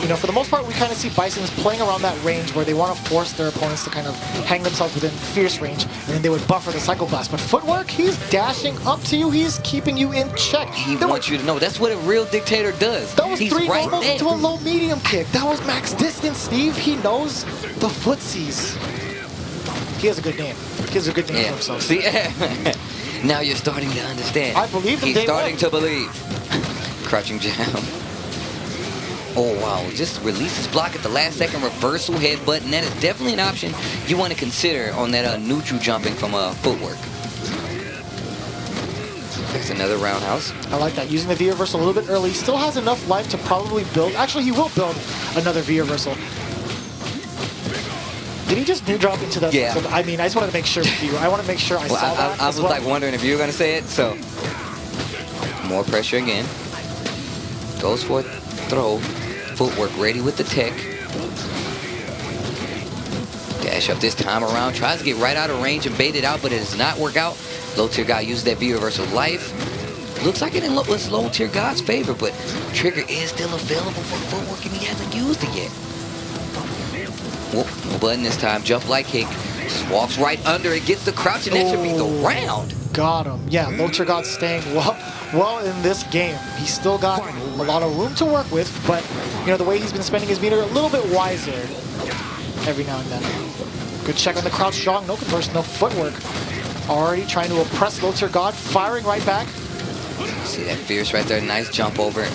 You know, for the most part, we kind of see Bisons playing around that range where they want to force their opponents to kind of hang themselves within Fierce range, and then they would buffer the Cycle Blast. But Footwork, he's dashing up to you, he's keeping you in check. He wants you to know, that's what a real dictator does. That was he's 3 right normals there. into a low-medium kick. That was max distance, Steve. He knows the footsies. He has a good name. He has a good name for himself. See, now you're starting to understand. I believe him. He's starting to believe. Crouching jam. Oh, wow. Just release his block at the last second. Reversal headbutt. And that is definitely an option you want to consider on that neutral jumping from Footwork. There's another roundhouse. I like that. Using the V-reversal a little bit early. He still has enough life to probably build. Actually, he will build another V-reversal. Did he just new drop into that? Yeah. I mean, I just wanted to make sure with you. I want to make sure I saw that. I was like wondering if you were going to say it, so. More pressure again. Goes for a throw. Footwork ready with the tech. Dash up this time around. Tries to get right out of range and bait it out, but it does not work out. Low tier guy uses that V reversal life. Looks like it in low tier guy's favor, but trigger is still available for Footwork and he hasn't used it yet. Whoop, no button this time. Jump like kick. Just walks right under it. Gets the crouch, and that should be the round. Got him. Yeah, Low Tier God staying well in this game. He's still got a lot of room to work with, but you know the way he's been spending his meter a little bit wiser every now and then. Good check on the crouch strong. No conversion, no footwork. Already trying to oppress Low Tier God. Firing right back. See that Fierce right there. Nice jump over.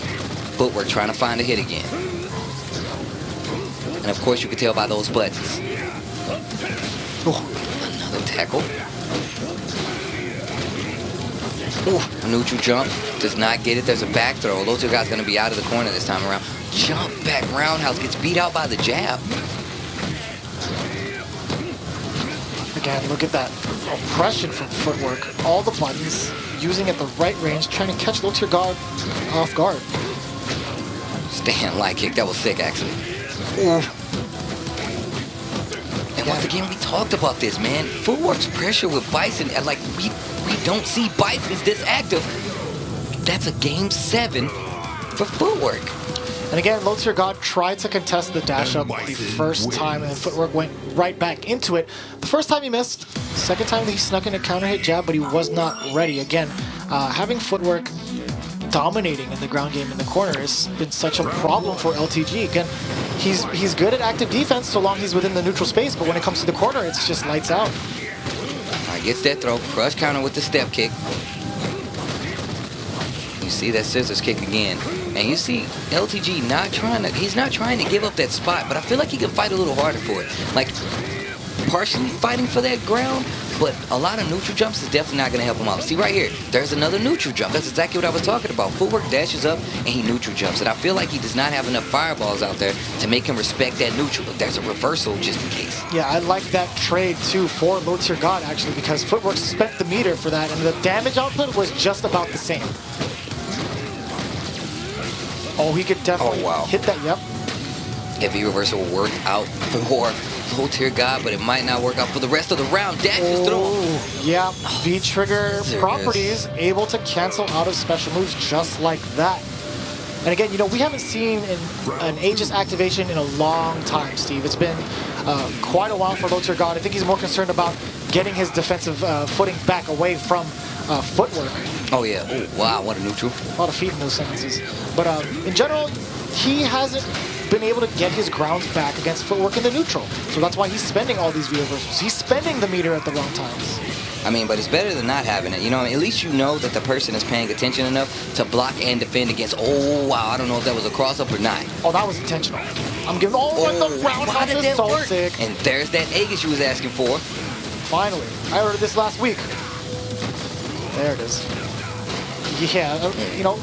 Footwork trying to find a hit again. And of course, you can tell by those buttons. Another tackle. Neutral jump. Does not get it. There's a back throw. Low tier guy's going to be out of the corner this time around. Jump back roundhouse. Gets beat out by the jab. Again, look at that oppression from Footwork. All the buttons, using at the right range, trying to catch Low Tier God off guard. Stand light kick. That was sick, actually. And once again, we talked about this, man. Footwork's pressure with Bison, and like we don't see Bison's this active. That's a game 7 for Footwork. And again, Low Tier God tried to contest the dash up the first time, and then Footwork went right back into it. The first time he missed, second time he snuck in a counter hit jab, but he was not ready. Again, having Footwork dominating in the ground game in the corner has been such a problem for LTG. Again, he's good at active defense so long he's within the neutral space, but when it comes to the corner, it's just lights out. All right, gets that throw, crush counter with the step kick. You see that scissors kick again. And you see LTG he's not trying to give up that spot, but I feel like he can fight a little harder for it. Like, partially fighting for that ground, but a lot of neutral jumps is definitely not going to help him out. See right here, there's another neutral jump. That's exactly what I was talking about. Footwork dashes up and he neutral jumps. And I feel like he does not have enough fireballs out there to make him respect that neutral. But there's a reversal just in case. Yeah, I like that trade too for Low Tier God actually, because Footwork spent the meter for that and the damage output was just about the same. Oh, he could definitely hit that, yep. Heavy reversal will work out for Low Tier God, but it might not work out for the rest of the round. Dashes through. Yeah, V-trigger properties able to cancel out of special moves just like that. And again, you know, we haven't seen an Aegis activation in a long time, Steve. It's been quite a while for Low Tier God. I think he's more concerned about getting his defensive footing back away from Footwork. Oh, yeah. Oh, wow, what a neutral. A lot of feet in those sentences. But in general, he hasn't been able to get his grounds back against Footwork in the neutral. So that's why he's spending all these V-reversals. He's spending the meter at the wrong times. I mean, but it's better than not having it. You know, at least you know that the person is paying attention enough to block and defend against. Oh, wow, I don't know if that was a cross-up or not. Oh, that was intentional. I'm giving the roundhouse is so sick. And there's that Aegis you was asking for. Finally. I ordered this last week. There it is. Yeah, you know,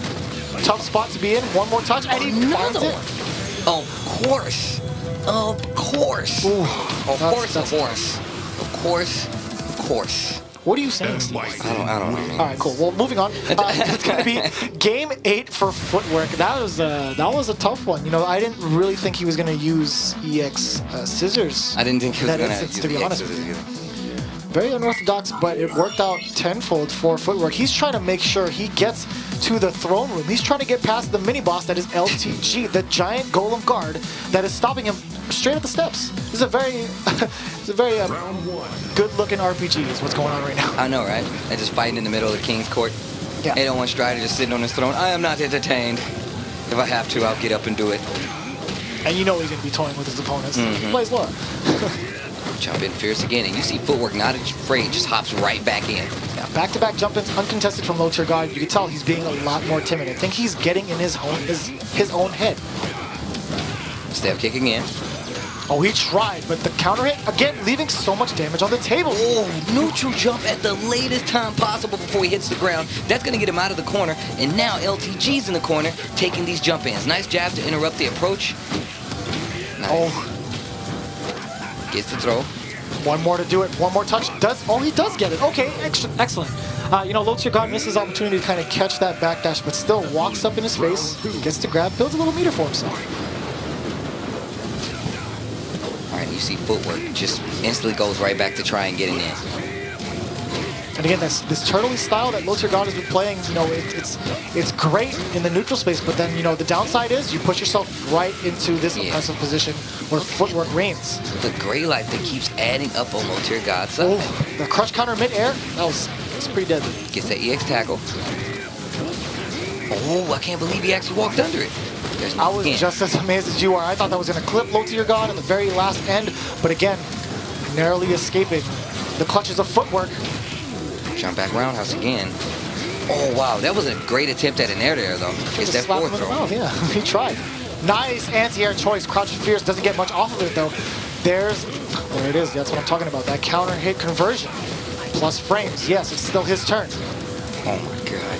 tough spot to be in. One more touch, and he finds Another it. one. Of course. Of course. Ooh, Of course. Of course. Of course. Of course. What are you saying, Steve? I don't know. All right, cool. Well, moving on. It's going to be Game 8 for Footwurk. That was a tough one. You know, I didn't really think he was going to use EX scissors. I didn't think he was going to use to be the honest X's with you. either. Very unorthodox, but it worked out tenfold for Footwurk. He's trying to make sure he gets to the throne room. He's trying to get past the mini boss that is LTG, the giant golem guard that is stopping him straight at the steps. This is a very, good-looking RPG is what's going on right now. I know, right? They're just fighting in the middle of the King's Court. Yeah. 801 Strider just sitting on his throne. I am not entertained. If I have to, I'll get up and do it. And you know he's going to be toying with his opponents. He plays low. Jump in fierce again, and you see Footwurk not afraid, just hops right back in. Yeah, back-to-back jump-ins, uncontested from low tier guard. You can tell he's being a lot more timid. I think he's getting in his own head. Step kick again. Oh, he tried, but the counter hit, again, leaving so much damage on the table. Oh, neutral jump at the latest time possible before he hits the ground. That's going to get him out of the corner, and now LTG's in the corner taking these jump-ins. Nice jab to interrupt the approach. Nice. Oh. Gets the throw. One more to do it. One more touch. He does get it. Okay, excellent. You know, low tier guard misses opportunity to kind of catch that backdash, but still walks up in his face, gets to grab, builds a little meter for himself. All right, you see Footwurk just instantly goes right back to try and getting in. And again, this turtley style that low tier guard has been playing, you know, it's great in the neutral space, but then, you know, the downside is you put yourself right into this oppressive position where Footwurk reigns. The gray light that keeps adding up on low tier God's side. Oh, the crush counter mid-air, that's pretty deadly. Gets that EX tackle. Oh, I can't believe he actually walked under it. I was just as amazed as you are. I thought that was going to clip low tier god at the very last end, but again, narrowly escaping the clutches of Footwurk. Jump back roundhouse again. Oh, wow. That was a great attempt at an air there, though. It's that Slap him fourth in the throw. mouth, yeah, he tried. Nice anti-air choice. Crouch Fierce doesn't get much off of it, though. There it is. That's what I'm talking about. That counter hit conversion. Plus frames. Yes, it's still his turn. Oh, my God.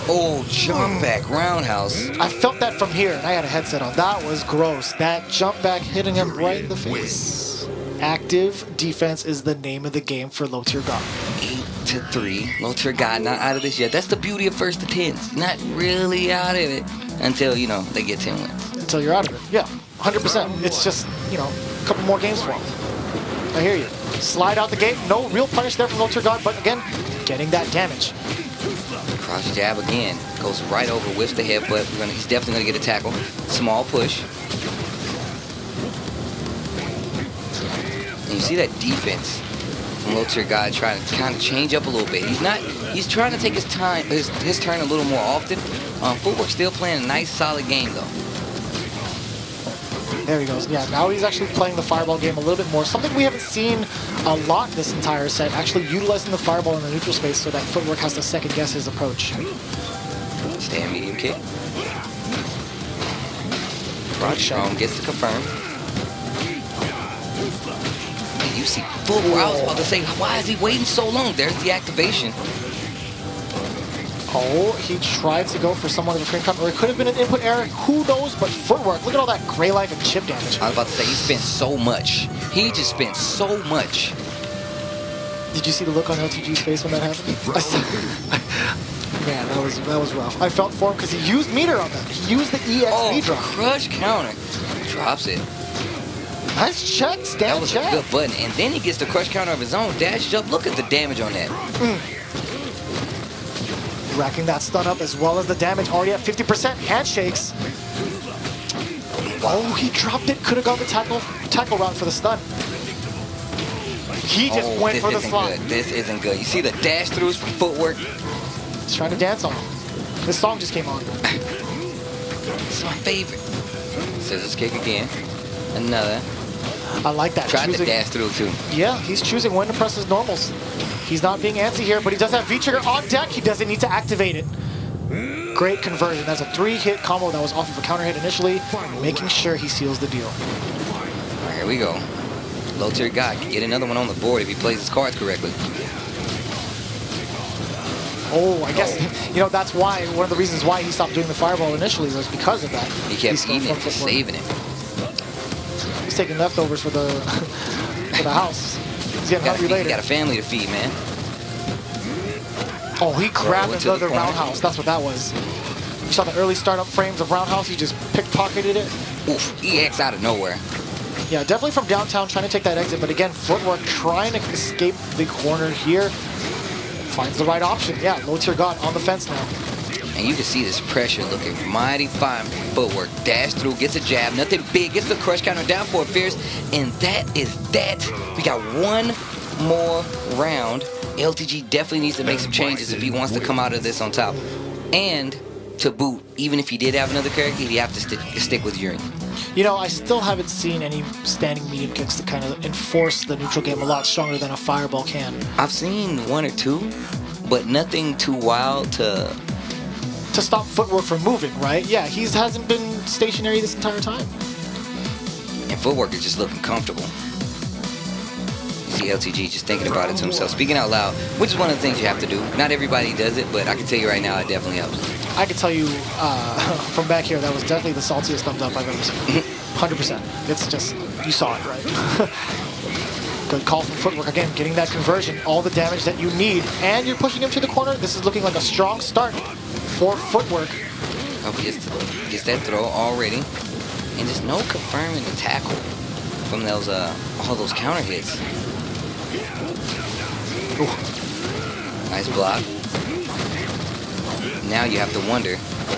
Oh, jump back roundhouse. I felt that from here, and I had a headset on. That was gross. That jump back hitting him right in the face. Active defense is the name of the game for low tier god. 8-3. Low tier God not out of this yet. That's the beauty of first to 10s. Not really out of it until, you know, they get 10 wins. Until you're out of it. Yeah, 100%. It's just, you know, a couple more games for him. I hear you. Slide out the gate. No real punish there from low tier god, but again, getting that damage. Cross jab again. Goes right over, whiffs the head, but he's definitely going to get a tackle. Small push. And you see that defense from low tier guy trying to kind of change up a little bit. He's trying to take his time, his turn a little more often. Footwurk still playing a nice solid game though. There he goes. Yeah, now he's actually playing the fireball game a little bit more. Something we haven't seen a lot this entire set, actually utilizing the fireball in the neutral space so that Footwurk has to second guess his approach. Stand medium kick. Right shot. Gets to confirm. And you see Footwurk. I was about to say, why is he waiting so long? There's the activation. Oh, he tried to go for somewhat of a frame cut, or it could have been an input error. Who knows? But Footwurk, look at all that gray life and chip damage. I was about to say, he spent so much. He just spent so much. Did you see the look on LTG's face when that happened? Man, that was rough. I felt for him because he used meter on that. He used the EXP drop. Crush counter. Drops it. Nice check, That stand was check. a good button. And then he gets the crush counter of his own. Dashes up. Look at the damage on that. Racking that stun up as well as the damage already at 50%. Handshakes. Oh, he dropped it. Could have gone the tackle route for the stun. He just went for the slot. This isn't good. You see the dash throughs from Footwurk? He's trying to dance on him. This song just came on. It's my favorite. Scissors kick again. Another. I like that. Tried to dash through too. Yeah, he's choosing when to press his normals. He's not being antsy here, but he does have V-Trigger on deck. He doesn't need to activate it. Great conversion. That's a 3-hit combo that was off of a counter hit initially, making sure he seals the deal. All right, here we go. Low tier guy can get another one on the board if he plays his cards correctly. Oh, I guess, that's why, one of the reasons why he stopped doing the fireball initially was because of that. He kept V-skill eating from it, just Footwurk. saving it. He's taking leftovers for the for the house. He's getting hungry He later. got a family to feed, man. Oh, he grabbed went to the another corner. roundhouse. That's what that was. You saw the early startup frames of roundhouse. He just pickpocketed it. Oof, EX out of nowhere. Yeah, definitely from downtown, trying to take that exit. But again, Footwurk trying to escape the corner here. Finds the right option. Yeah, low tier God on the fence now. And you can see this pressure looking mighty fine. Footwork, dash through, gets a jab, nothing big, gets the crush counter down for fierce, and that is that. We got one more round. LTG definitely needs to make some changes if he wants to come out of this on top. And to boot, even if he did have another character, he'd have to stick with Urien. I still haven't seen any standing medium kicks to kind of enforce the neutral game a lot stronger than a fireball can. I've seen one or two, but nothing too wild to stop Footwork from moving, right? Yeah, he hasn't been stationary this entire time. And Footwork is just looking comfortable. You see LTG just thinking about it to himself, speaking out loud, which is one of the things you have to do. Not everybody does it, but I can tell you right now, it definitely helps. I can tell you from back here, that was definitely the saltiest thumbs up I've ever seen. 100%. It's just, you saw it, right? Good call from Footwork. Again, getting that conversion, all the damage that you need, and you're pushing him to the corner. This is looking like a strong start for Footwork. Oh, he gets that throw already. And just no confirming the tackle from those all those counter hits. Ooh. Nice block. Now you have to wonder.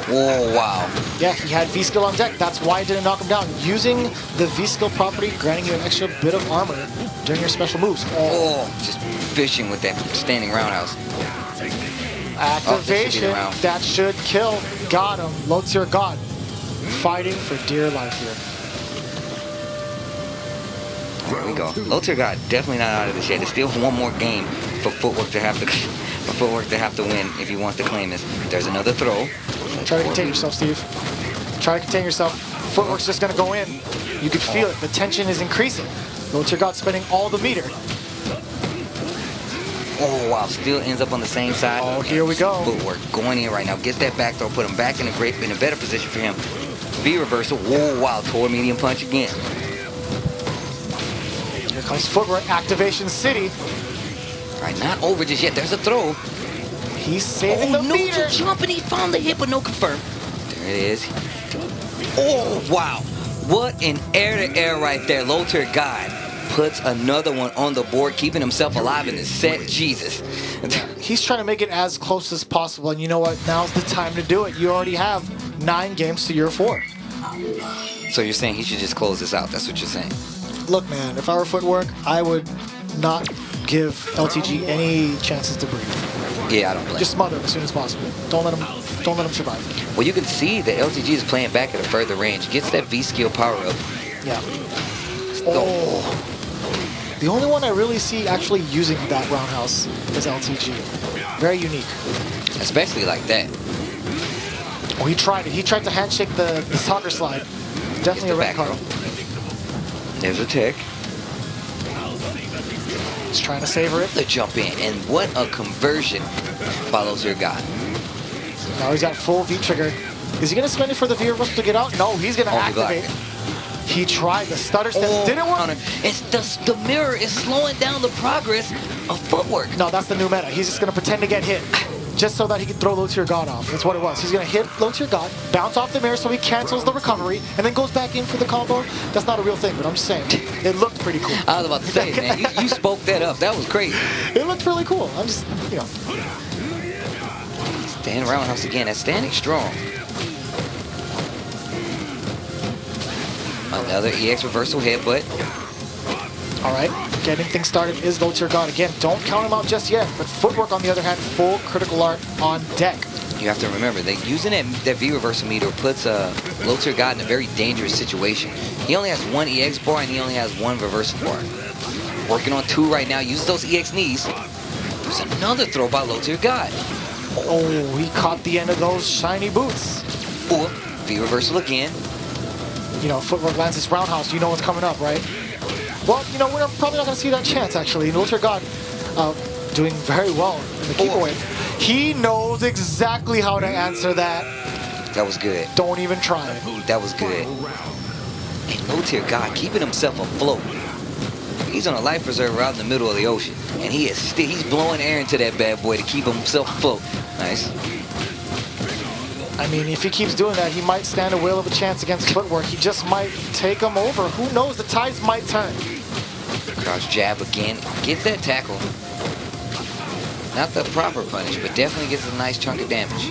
Whoa, wow. Yeah, he had V-skill on deck. That's why it didn't knock him down. Using the V-skill property, granting you an extra bit of armor during your special moves. Oh, just fishing with that standing roundhouse. Activation. Oh, that should kill. Got him. Low tier God. Fighting for dear life here. There we go. Low tier God definitely not out of this yet. There's still one more game for Footwork to have to win if he wants to claim this. There's another throw. Try to contain yourself, Steve. Try to contain yourself. Footwork's just gonna go in. You can feel it. The tension is increasing. Low tier God spending all the meter. Oh, wow. Still ends up on the same side. Oh, here we go. Footwork going in right now. Gets that back throw. Put him back in a better position for him. V reversal. Whoa, wow. Toward medium punch again. Here comes Footwork. Activation City. All right, not over just yet. There's a throw. He's saving Oh, the no meter. jump, and he found the hit, but no confirm. There it is. Oh, wow. What an air-to-air right there. Low tier God puts another one on the board, keeping himself alive in this set. Jesus. He's trying to make it as close as possible, and you know what? Now's the time to do it. You already have 9 games to your 4. So you're saying he should just close this out. That's what you're saying. Look, man, if I were Footwork, I would not give LTG any chances to breathe. Yeah, I don't blame Just smother him as soon as possible. Don't let him survive. Well, you can see that LTG is playing back at a further range. Gets that V-skill power up. Yeah. Oh. The only one I really see actually using that roundhouse is LTG. Very unique. Especially like that. Oh, he tried it. He tried to handshake the soccer slide. Definitely a red back card. There's a tick. He's trying to savor it. The jump in. And what a conversion follows your guy. Now he's got full V trigger. Is he going to spend it for the V reversal to get out? No, he's going to activate. He tried the stutter step. Didn't work. Counter. It's the mirror is slowing down the progress of Footwork. No, that's the new meta. He's just going to pretend to get hit. Just so that he can throw low tier God off. That's what it was. He's going to hit low tier God, bounce off the mirror so he cancels the recovery, and then goes back in for the combo. That's not a real thing, but I'm just saying. It looked pretty cool. I was about to say, man, you spoke that up. That was crazy. It looked really cool. I'm just, Standing roundhouse again. That's standing strong. Another EX reversal hit, but all right, getting things started is low tier God. Again, don't count him out just yet, but Footwork, on the other hand, full critical art on deck. you have to remember that using that V reversal meter puts low tier God in a very dangerous situation. He only has 1 EX bar and he only has 1 reversal bar. Working on 2 right now. Uses those EX knees. There's another throw by low tier God. Oh, he caught the end of those shiny boots. Or V reversal again. Footwork lands this roundhouse. You know what's coming up, right? Well, we're probably not going to see that chance, actually. Low tier God doing very well in the keep away. He knows exactly how to answer that. That was good. Don't even try it. That was good. And low tier God keeping himself afloat. He's on a life preserver out in the middle of the ocean, and he's blowing air into that bad boy to keep himself afloat. Nice. I mean, if he keeps doing that, he might stand a whale of a chance against Footwurk. He just might take him over. Who knows? The tides might turn. Crouch jab again. Gets that tackle. Not the proper punish, but definitely gets a nice chunk of damage.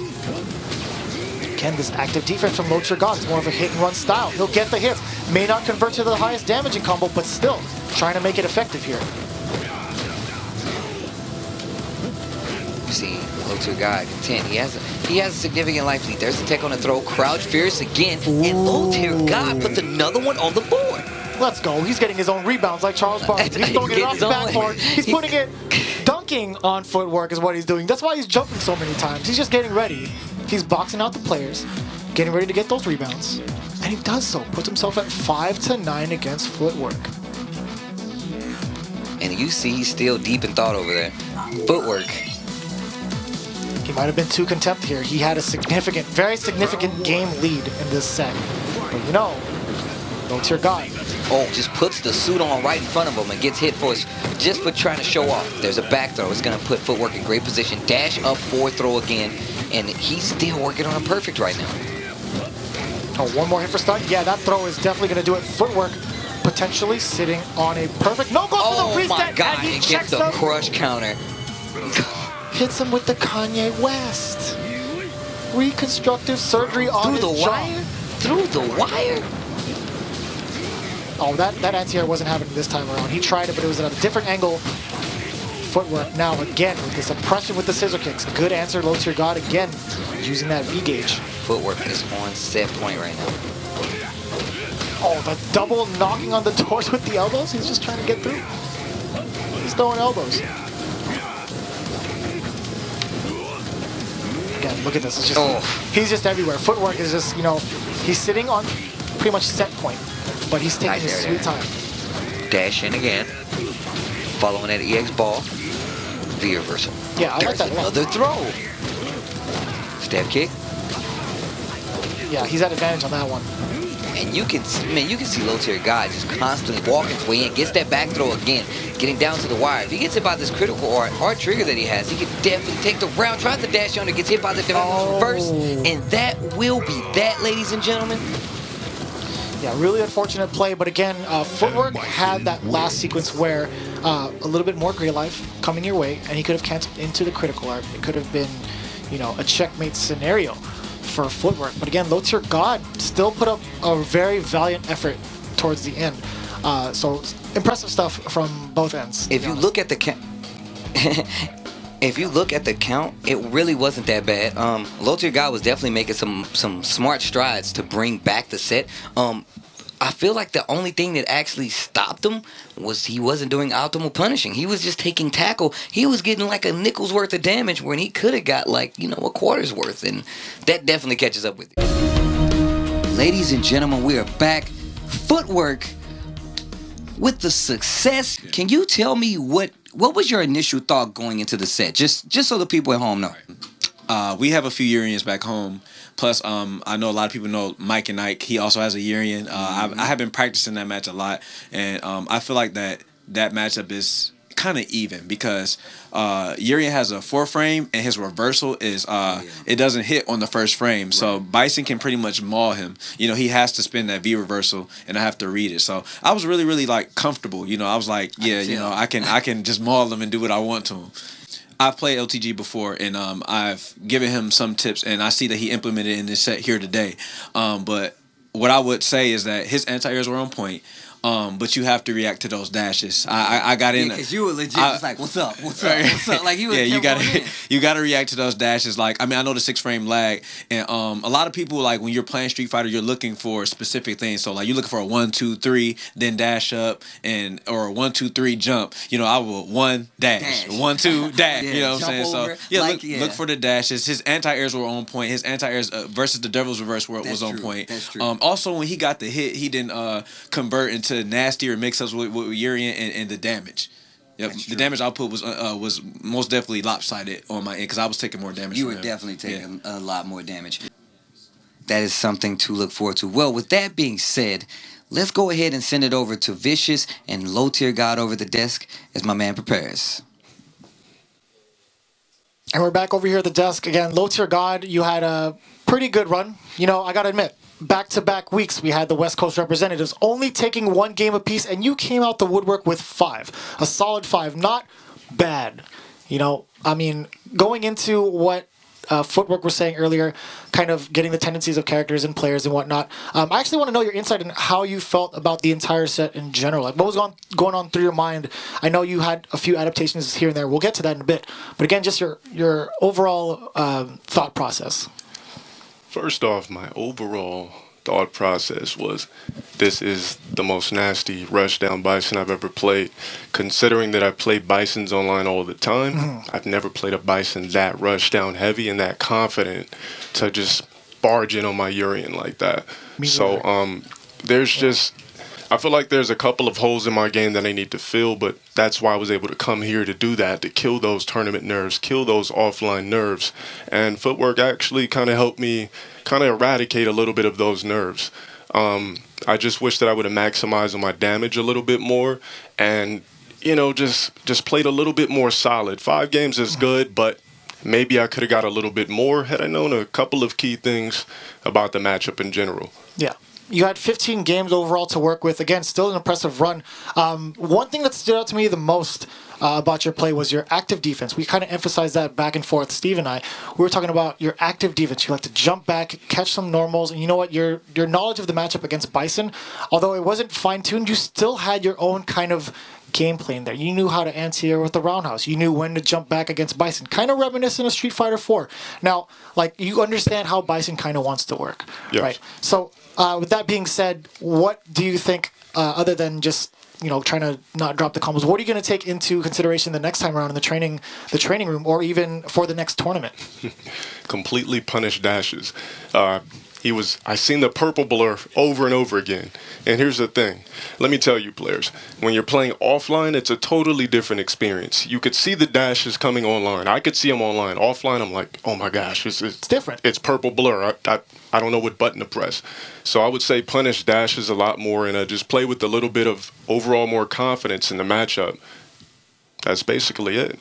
Again, this active defense from Low Tier God is more of a hit and run style. He'll get the hits. May not convert to the highest damaging combo, but still trying to make it effective here. See, Low Tier God content. He has a significant life lead. There's the tech on the throw. Crouch fierce again. And Low Tier God puts another one on the board. Let's go. He's getting his own rebounds like Charles Barkley. He's throwing it off the backboard. He's putting it, dunking on Footwurk is what he's doing. That's why he's jumping so many times. He's just getting ready. He's boxing out the players, getting ready to get those rebounds. And he does so. Puts himself at 5-9 against Footwurk. And you see he's still deep in thought over there. Footwurk. He might have been too contempt here. He had a significant, very significant game lead in this set. But you know, Low Tier God. Oh, just puts the suit on right in front of him and gets hit just for trying to show off. There's a back throw. It's going to put Footwurk in great position. Dash up, forward throw again. And he's still working on a perfect right now. Oh, one more hit for stun. Yeah, that throw is definitely going to do it. Footwurk potentially sitting on a perfect. No, goes for the reset. Oh my God, and he it checks gets the him. crush counter. Hits him with the Kanye West. Reconstructive surgery on Through his the jaw. wire? Through the wire? Oh, that anti-air wasn't happening this time around. He tried it, but it was at a different angle. Footwork now again with the suppression with the scissor kicks. Good answer, Low Tier God again, using that V-gauge. Footwork is on set point right now. Oh, the double knocking on the doors with the elbows. He's just trying to get through. He's throwing elbows. Again, look at this. It's just, he's just everywhere. Footwork is just, you know, he's sitting on pretty much set point, but he's taking his sweet time. Dash in again. Following that EX ball. V reversal. Yeah, I like that a lot. Another throw. Step kick. Yeah, he's at advantage on that one. And you can see Low Tier God just constantly walking his way in, gets that back throw again, getting down to the wire. If he gets hit by this critical art trigger that he has, he can definitely take the round, tries to dash under, gets hit by the reverse, and that will be that, ladies and gentlemen. Yeah, really unfortunate play, but again, Footwork had that last sequence where a little bit more gray life coming your way, and he could have canceled into the critical art. It could have been, you know, a checkmate scenario for Footwork. But again, Low Tier God still put up a very valiant effort towards the end. So impressive stuff from both ends. If you look at the if you look at the count, it really wasn't that bad. Low Tier God was definitely making some smart strides to bring back the set. I feel like the only thing that actually stopped him was he wasn't doing optimal punishing. He was just taking tackle. He was getting like a nickel's worth of damage when he could have got like, you know, a quarter's worth. And that definitely catches up with you. Ladies and gentlemen, we are back. Footwork with the success. Can you tell me what was your initial thought going into the set? Just so the people at home know. We have a few Uriens back home. Plus, I know a lot of people know Mike and Ike. He also has a Urien. I have been practicing that match a lot, and I feel like that matchup is kind of even because Urien has a 4-frame and his reversal is it doesn't hit on the first frame. Right. So Bison can pretty much maul him. You know, he has to spin that V reversal, and I have to read it. So I was really, really like comfortable. You know, I was like, yeah, you know, I can just maul him and do what I want to him. I've played LTG before, and I've given him some tips, and I see that he implemented in this set here today. But what I would say is that his anti-airs were on point. But you have to react to those dashes. I got in because you were legit just like, what's up? Like you were you gotta react to those dashes. Like, I mean, I know the 6-frame lag, and a lot of people, like when you're playing Street Fighter, you're looking for specific things. So like you're looking for a 1, 2, 3, then dash up, or a 1, 2, 3 jump. You know, I will 1 dash, 1, 2 dash. You know what I'm saying? So look for the dashes. His anti-airs were on point. His anti-airs versus the Devil's Reverse was on point. That's true. Also, when he got the hit, he didn't convert into nastier mix-ups with Urien and the damage. Yep, the damage output was most definitely lopsided on my end because I was taking more damage. You from were him. definitely taking a lot more damage. That is something to look forward to. Well, with that being said, let's go ahead and send it over to Vicious and Low Tier God over the desk as my man prepares. And we're back over here at the desk again. Low Tier God, you had a pretty good run. You know, I gotta admit, back-to-back weeks we had the West Coast representatives only taking 1 game apiece, and you came out the woodwork with 5, a solid 5, not bad. You know, I mean, going into what Footwurk was saying earlier, kind of getting the tendencies of characters and players and whatnot. I actually want to know your insight on how you felt about the entire set in general. Like, what was going on through your mind? I know you had a few adaptations here and there. We'll get to that in a bit. But again, just your overall thought process. First off, my overall thought process was this is the most nasty rushdown Bison I've ever played. Considering that I play Bisons online all the time, I've never played a Bison that rushdown heavy and that confident to just barge in on my Urien like that. There's just, I feel like there's a couple of holes in my game that I need to fill, but that's why I was able to come here to do that, to kill those tournament nerves, kill those offline nerves. And Footwurk actually kind of helped me kind of eradicate a little bit of those nerves. I just wish that I would have maximized on my damage a little bit more and, you know, just played a little bit more solid. 5 games is good, but maybe I could have got a little bit more had I known a couple of key things about the matchup in general. Yeah. You had 15 games overall to work with. Again, still an impressive run. One thing that stood out to me the most about your play was your active defense. We kind of emphasized that back and forth, Steve and I. We were talking about your active defense. You like to jump back, catch some normals, and you know what? Your knowledge of the matchup against Bison, although it wasn't fine-tuned, you still had your own kind of gameplay in there. You knew how to anti-air with the roundhouse. You knew when to jump back against Bison. Kind of reminiscent of Street Fighter 4. Now, like, you understand how Bison kind of wants to work, yes. right? So, with that being said, what do you think, other than just, you know, trying to not drop the combos, what are you going to take into consideration the next time around in the training room, or even for the next tournament? Completely punished dashes. I seen the purple blur over and over again. And here's the thing. Let me tell you, players, when you're playing offline, it's a totally different experience. You could see the dashes coming online. I could see them online. Offline, I'm like, oh my gosh, it's different. It's purple blur. I don't know what button to press. So I would say punish dashes a lot more and just play with a little bit of overall more confidence in the matchup. That's basically it.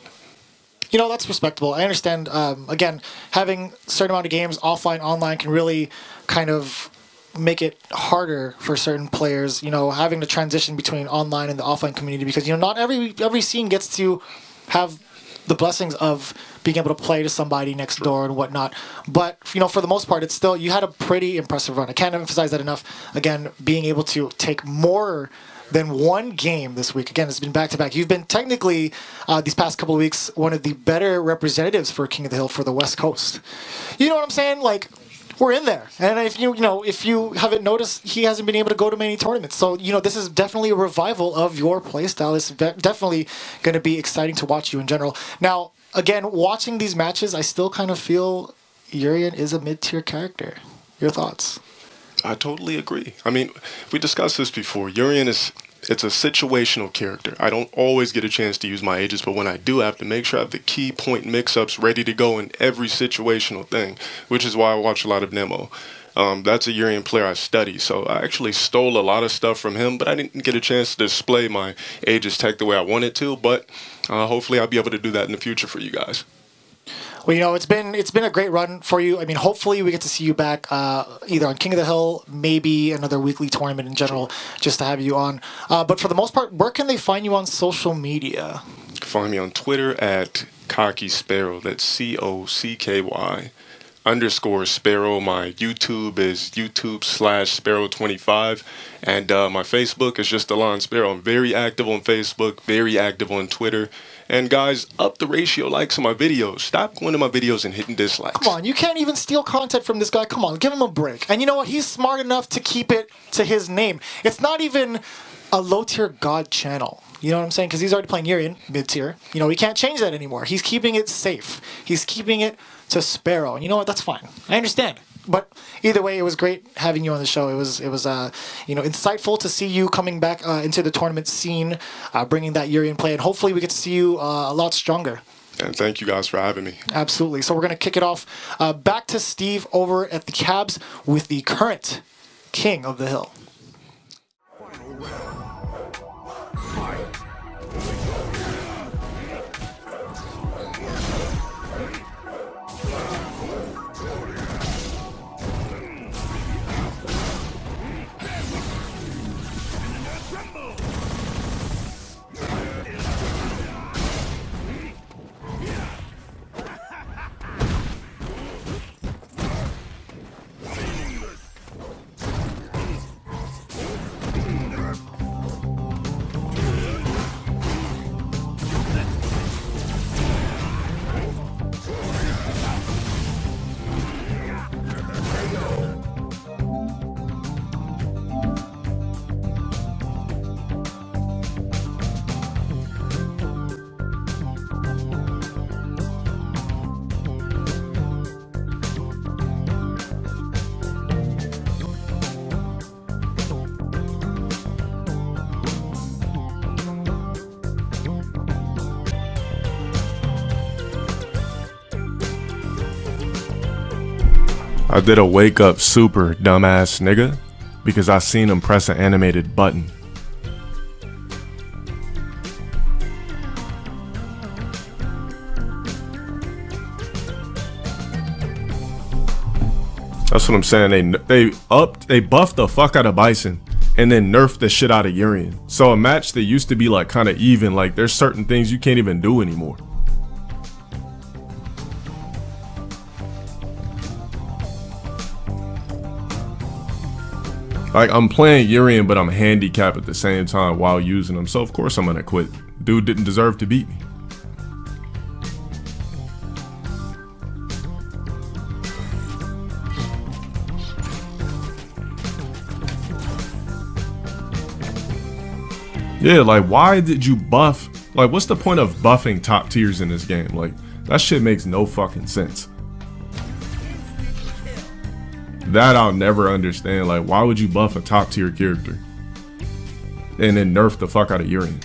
You know, that's respectable. I understand, again, having a certain amount of games offline, online can really kind of make it harder for certain players, you know, having to transition between online and the offline community because, you know, not every scene gets to have the blessings of being able to play to somebody next door and whatnot. But, you know, for the most part, it's still, you had a pretty impressive run. I can't emphasize that enough. Again, being able to take more than 1 game this week. Again, it's been back-to-back. You've been technically, these past couple of weeks, one of the better representatives for King of the Hill for the West Coast. You know what I'm saying? Like, we're in there. And if you haven't noticed, he hasn't been able to go to many tournaments. So, you know, this is definitely a revival of your playstyle. It's definitely going to be exciting to watch you in general. Now, again, watching these matches, I still kind of feel Urien is a mid-tier character. Your thoughts? I totally agree. I mean, we discussed this before. Urien it's a situational character. I don't always get a chance to use my Aegis, but when I do, I have to make sure I have the key point mix-ups ready to go in every situational thing, which is why I watch a lot of Nemo. That's a Urien player I study, so I actually stole a lot of stuff from him, but I didn't get a chance to display my Aegis tech the way I wanted to, but hopefully I'll be able to do that in the future for you guys. Well, you know, it's been a great run for you. I mean, hopefully we get to see you back either on King of the Hill, maybe another weekly tournament in general, just to have you on. But for the most part, where can they find you on social media? You can find me on Twitter at Cocky Sparrow. That's COCKY _Sparrow. My YouTube is YouTube/Sparrow25. And my Facebook is just Alon Sparrow. I'm very active on Facebook, very active on Twitter. And guys, up the ratio likes on my videos. Stop going to my videos and hitting dislikes. Come on, you can't even steal content from this guy. Come on, give him a break. And you know what? He's smart enough to keep it to his name. It's not even a low-tier god channel. You know what I'm saying? Because he's already playing Urien, mid-tier. You know, he can't change that anymore. He's keeping it safe. He's keeping it to Sparrow. And you know what? That's fine. I understand. But either way, it was great having you on the show. It was insightful to see you coming back into the tournament scene, bringing that Urien play, and hopefully we get to see you a lot stronger. And thank you guys for having me. Absolutely. So we're going to kick it off back to Steve over at the Cabs with the current King of the Hill. I did a wake up super dumbass nigga because I seen him press an animated button. That's what I'm saying. They buffed the fuck out of Bison and then nerfed the shit out of Urien. So a match that used to be like kind of even, like there's certain things you can't even do anymore. Like, I'm playing Urien, but I'm handicapped at the same time while using him, so of course I'm gonna quit. Dude didn't deserve to beat me. Yeah, like, why did you buff? Like, what's the point of buffing top tiers in this game? Like, that shit makes no fucking sense. That I'll never understand. Like, why would you buff a top tier character and then nerf the fuck out of Urien?